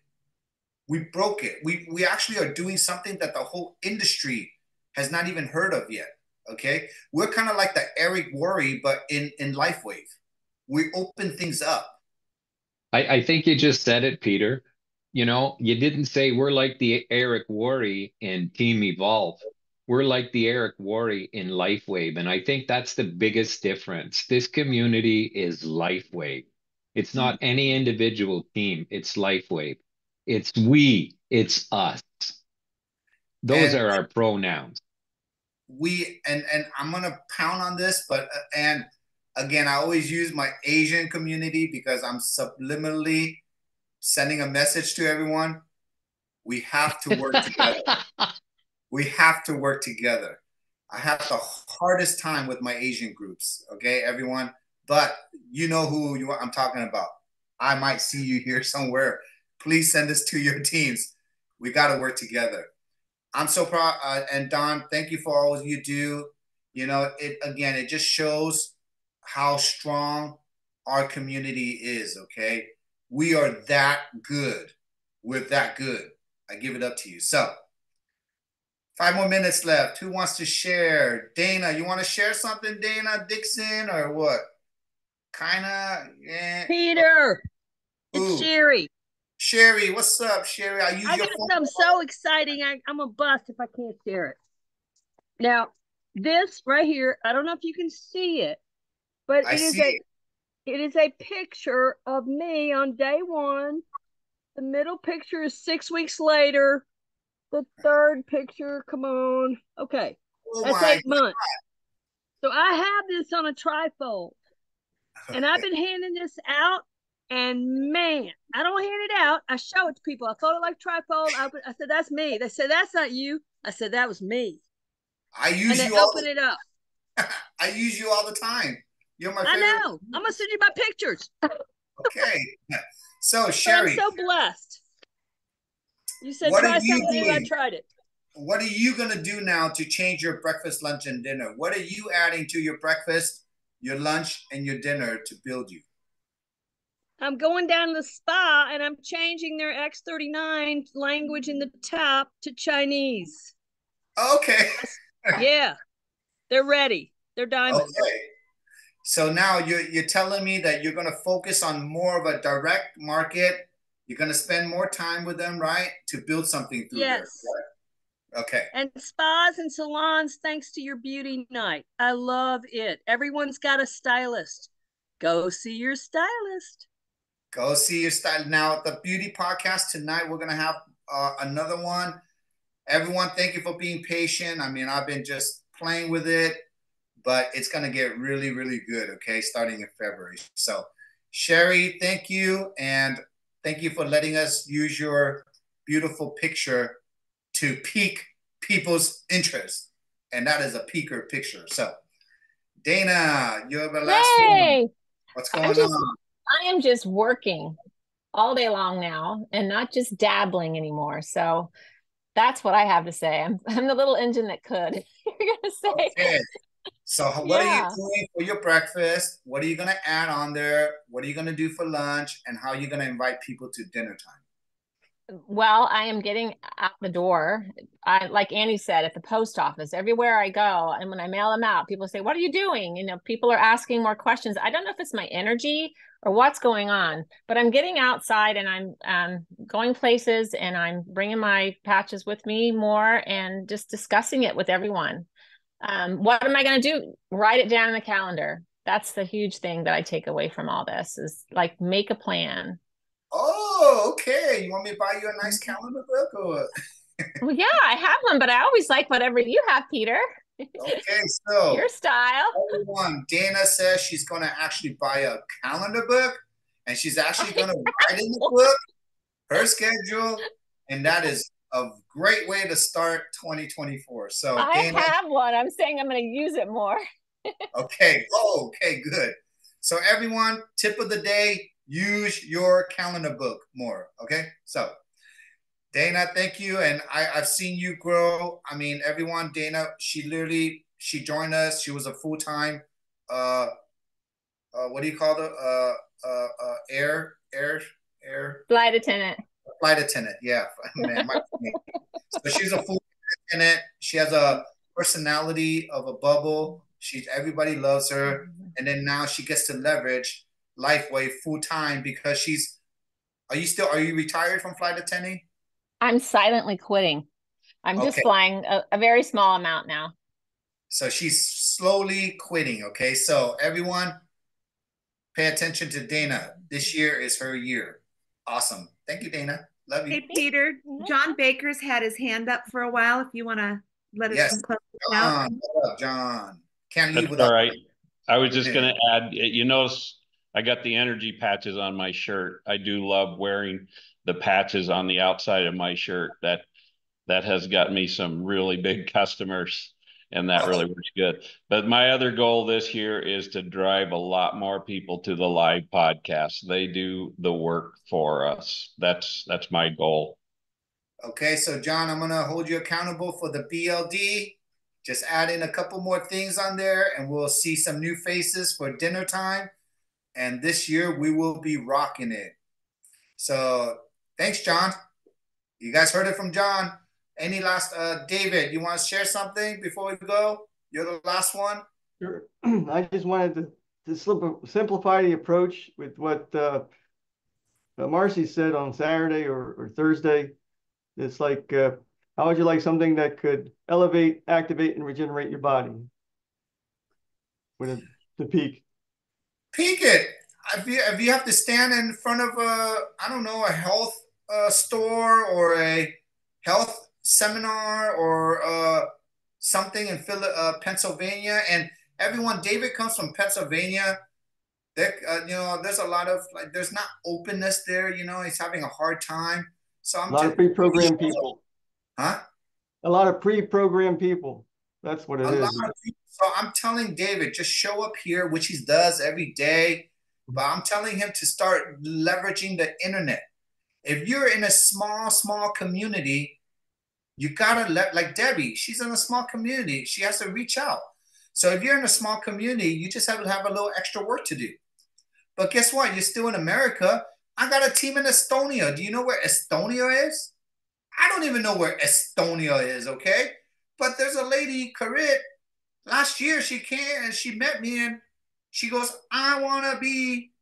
We broke it. We actually are doing something that the whole industry has not even heard of yet. Okay, we're kind of like the Eric Worre, but in LifeWave, we open things up. I think you just said it, Peter. You know, you didn't say we're like the Eric Worre in Team Evolve. We're like the Eric Worre in LifeWave. And I think that's the biggest difference. This community is LifeWave. It's not any individual team, it's LifeWave. It's we, it's us. Those And are our pronouns. and I'm gonna pound on this, but and again, I always use my Asian community because I'm subliminally sending a message to everyone. We have to work together. We have to work together. I have the hardest time with my Asian groups, okay, everyone. But you know I'm talking about. I might see you here somewhere. Please send this to your teams. We got to work together. I'm so proud. And Don, thank you for all you do. It again, it just shows how strong our community is. Okay, we are that good. we're that good. I give it up to you. So 5 more minutes left. Who wants to share? Dana, you want to share something, Dana Dixon, or what? Kinda, yeah. Peter, it's Ooh, Sherry. Sherry, what's up, Sherry? I use I your got phone. something so exciting. I'm a bust if I can't share it. Now, this right here, I don't know if you can see it, but I see it. it is a picture of me on day one. The middle picture is 6 weeks later. The third picture, come on. Okay. Oh That's my 8 months. So I have this on a trifold. God. And I've been handing this out. And man, I don't hand it out. I show it to people. I fold it like trifold. I said, that's me. They said, that's not you. I said, that was me. I And use they you all open it up. I use you all the time. You're my I favorite. know. I'm going to send you my pictures. Okay. So But I'm Sherry, so blessed. You said what are try you something new. I doing? tried it. What are you gonna do now to change your breakfast, lunch, and dinner? What are you adding to your breakfast, your lunch, and your dinner to build you? I'm going down to the spa and I'm changing their X39 language in the top to Chinese. Okay. Yeah, they're ready. They're diamonds. Okay. So now you're telling me that you're gonna focus on more of a direct market. You're gonna spend more time with them, right? To build something through there. Yes. Right? Okay. And spas and salons, thanks to your beauty night. I love it. Everyone's got a stylist. Go see your stylist. Go see your style. Now, the beauty podcast tonight, we're going to have another one. Everyone, thank you for being patient. I mean, I've been just playing with it, but it's going to get really, really good, okay, starting in February. So, Sherry, thank you. And thank you for letting us use your beautiful picture to pique people's interest. And that is a peaker picture. So, Dana, you're the last one. Yay! What's I'm going just, on? I am just working all day long now and not just dabbling anymore. So that's what I have to say. I'm the little engine that could. You're gonna say, Okay. So, what are you yeah. doing for your breakfast? What are you going to add on there? What are you going to do for lunch? And how are you going to invite people to dinner time? Well, I am getting out the door. I, like Annie said, at the post office, everywhere I go, and when I mail them out, people say, "What are you doing?" You know, people are asking more questions. I don't know if it's my energy or what's going on, but I'm getting outside and I'm going places and I'm bringing my patches with me more and just discussing it with everyone. What am I going to do? Write it down in the calendar. That's the huge thing that I take away from all this is like make a plan. Oh, okay. You want me to buy you a nice calendar book or? Well, yeah, I have one, but I always like whatever you have, Peter. Okay, so Your style. everyone, Dana says she's going to actually buy a calendar book and she's actually going to write in the book her schedule. And that is a great way to start 2024. So, I Dana, have one. I'm saying I'm going to use it more. okay. Oh, okay, good. So everyone, tip of the day, use your calendar book more. Okay. So Dana, thank you. And I've seen you grow. I mean, everyone, Dana, she joined us. She was a full-time uh what do you call it? Air Flight attendant. flight attendant. Yeah, man. So she's a full attendant. She has a personality of a bubble. Everybody loves her, and then now she gets to leverage Lifeway full time because she's. Are you retired from flight attending? I'm silently quitting. I'm just Okay, flying a very small amount now. so she's slowly quitting. Okay, so everyone, pay attention to Dana. This year is her year. Awesome. Thank you, Dana. Love you. Hey, Peter, John Baker's had his hand up for a while. If you want to let us Yes, close this out. John. What up, John? Can't leave That's without. all right. I was just going to add, you notice I got the energy patches on my shirt. I do love wearing the patches on the outside of my shirt. That has got me some really big customers, and that really works good. But my other goal this year is to drive a lot more people to the live podcast. They do the work for us. That's my goal. Okay, so John, I'm gonna hold you accountable for the BLD. Just add in a couple more things on there, and we'll see some new faces for dinner time. And this year we will be rocking it. So thanks, John. You guys heard it from John. Any last, David, you want to share something before we go? You're the last one. Sure. I just wanted to simplify the approach with what Marcy said on Saturday or Thursday. It's like, how would you like something that could elevate, activate, and regenerate your body with the peak? Peak it. If you have to stand in front of I don't know, a health store or a health seminar or something in Pennsylvania, and everyone, David comes from Pennsylvania. There, there's a lot of like, there's not openness there. He's having a hard time. So A lot of pre-programmed people. Huh? A lot of pre-programmed people. That's what it is. So I'm telling David, just show up here, which he does every day. But I'm telling him to start leveraging the internet. If you're in a small community, you gotta like Debbie, she's in a small community. She has to reach out. So if you're in a small community, you just have to have a little extra work to do. But guess what? You're still in America. I got a team in Estonia. Do you know where Estonia is? I don't even know where Estonia is, okay? But there's a lady, Karit, last year she came and she met me and she goes, I want to be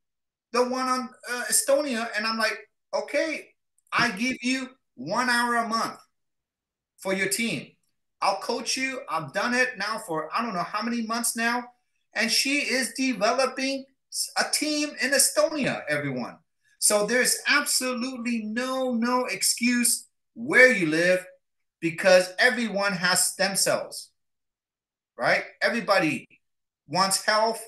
the one on Estonia. And I'm like, okay, I give you 1 hour a month for your team. I'll coach you. I've done it now for I don't know how many months now. And she is developing a team in Estonia, everyone. So there's absolutely no excuse where you live because everyone has stem cells, right? Everybody wants health,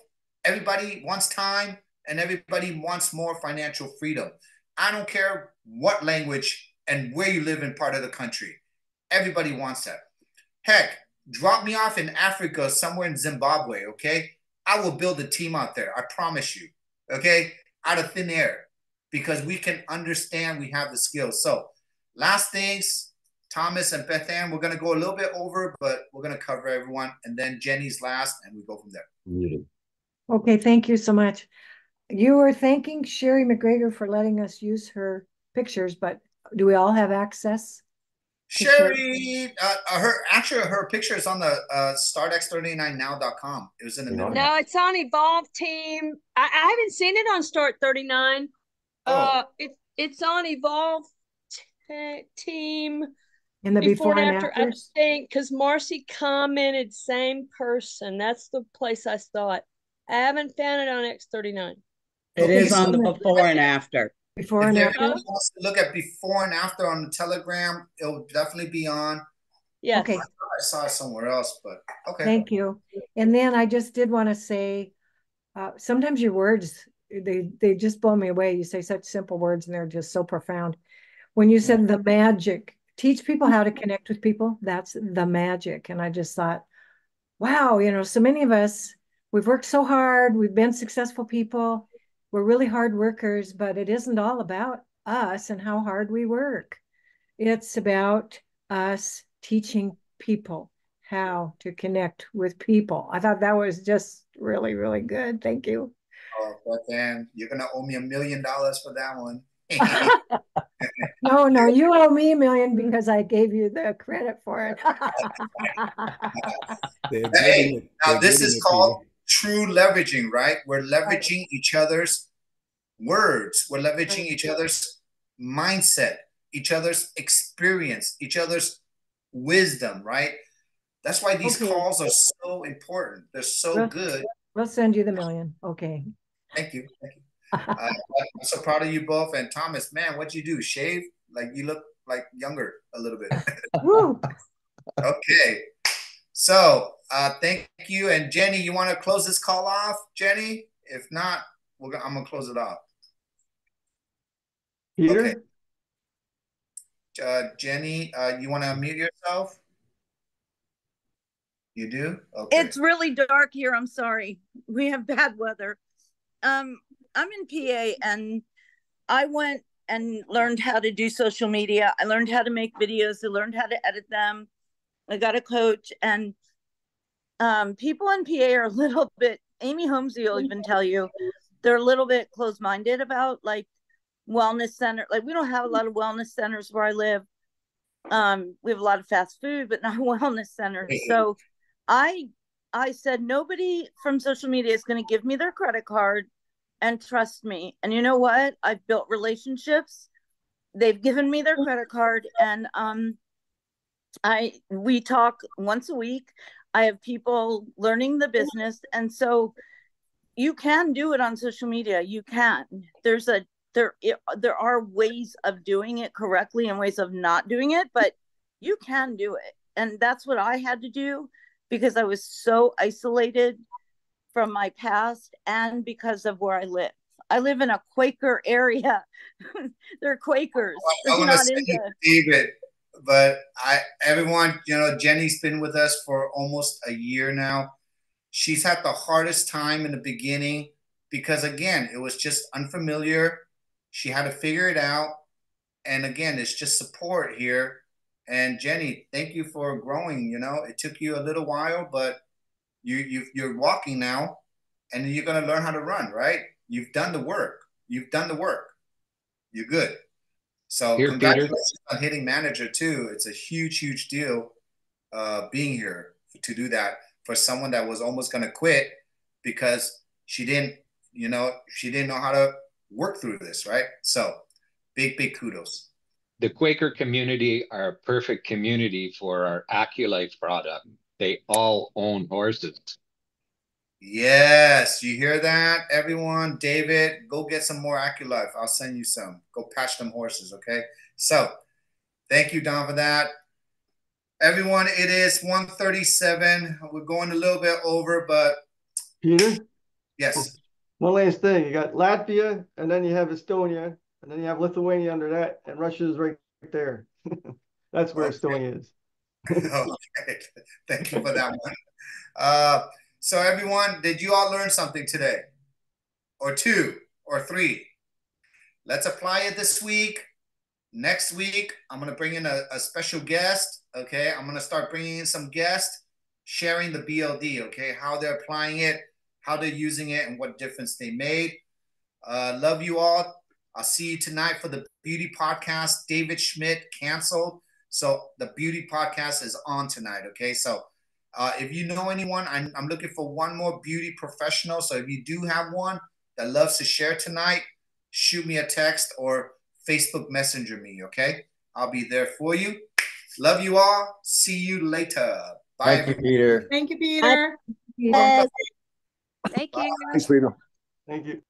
everybody wants time, and everybody wants more financial freedom. I don't care what language and where you live in part of the country. Everybody wants that. Heck, drop me off in Africa, somewhere in Zimbabwe, okay? I will build a team out there. I promise you, okay? Out of thin air because we can understand we have the skills. So last things, Thomas and Beth Ann, we're going to go a little bit over, but we're going to cover everyone. And then Jenny's last, and we go from there. Okay, thank you so much. You were thanking Sherry McGregor for letting us use her pictures, but do we all have access? Sherry, her picture is on the startx39now.com. It was in the middle. No, it's on EvolveTeam. I haven't seen it on Start 39. Oh. It's on EvolveTeam. In the before and after, after? I think, because Marcy commented same person. That's the place I saw it. I haven't found it on X39. It is on the before and after. Before and after? Wants to look at before and after on the Telegram, it'll definitely be on. Yes. Okay. I saw it somewhere else, but okay. Thank you. And then I just did want to say, sometimes your words, they just blow me away. You say such simple words and they're just so profound. When you said the magic, teach people how to connect with people, that's the magic. And I just thought, wow, so many of us, we've worked so hard, we've been successful people, we're really hard workers, but it isn't all about us and how hard we work. It's about us teaching people how to connect with people. I thought that was just really, really good. Thank you. Oh, but then you're going to owe me $1 million for that one. No, you owe me $1 million because I gave you the credit for it. Hey, now this is called true leveraging, right? We're leveraging each other's words. We're leveraging each other's mindset, each other's experience, each other's wisdom, right? That's why these calls are so important. They're so good. We'll send you the $1 million. Okay. Thank you. I'm so proud of you both. And Thomas, man, what'd you do? Shave? Like you look like younger a little bit. Woo. Okay. So thank you. And Jenny, you want to close this call off, Jenny? If not, I'm going to close it off. Peter? Okay. Jenny, you want to unmute yourself? You do? Okay. It's really dark here. I'm sorry. We have bad weather. I'm in PA and I went and learned how to do social media. I learned how to make videos. I learned how to edit them. I got a coach, and people in PA are a little bit, Amy Holmesy will even tell you, they're a little bit closed-minded about like wellness center. Like we don't have a lot of wellness centers where I live. We have a lot of fast food, but not wellness centers. So I said nobody from social media is going to give me their credit card and trust me. And you know what? I've built relationships. They've given me their credit card, and we talk once a week. I have people learning the business, and so you can do it on social media. You can. There are ways of doing it correctly and ways of not doing it, but you can do it. And that's what I had to do because I was so isolated from my past and because of where I live. I live in a Quaker area. They're Quakers. I want to not say into David, but everyone, Jenny's been with us for almost a year now. She's had the hardest time in the beginning because, again, it was just unfamiliar. She had to figure it out. And again, it's just support here. And Jenny, thank you for growing. It took you a little while, but you're walking now, and you're going to learn how to run, right? You've done the work. You've done the work. You're good. So Here, congratulations on hitting manager too. It's a huge, huge deal being here to do that for someone that was almost going to quit because she didn't know how to work through this, right? So big, big kudos. The Quaker community are a perfect community for our AccuLife product. They all own horses. Yes, you hear that, everyone? David, go get some more AccuLife. I'll send you some. Go patch them horses, okay? So thank you, Don, for that. Everyone, it is 1:37. We're going a little bit over, but Peter? yes. One last thing. You got Latvia, and then you have Estonia, and then you have Lithuania under that, and Russia is right there. That's where Estonia is. Okay. Thank you for that one. So everyone, did you all learn something today? Or two, or three? Let's apply it this week. Next week, I'm going to bring in a special guest, okay? I'm going to start bringing in some guests, sharing the BLD, okay? How they're applying it, how they're using it, and what difference they made. Love you all. I'll see you tonight for the beauty podcast. David Schmidt canceled. So the beauty podcast is on tonight, okay? So if you know anyone, I'm looking for one more beauty professional. So if you do have one that loves to share tonight, shoot me a text or Facebook Messenger me, okay? I'll be there for you. Love you all. See you later. Bye. Thank you, Peter. Thank you, Peter. Bye. Thank you. Thanks, Peter. Thank you.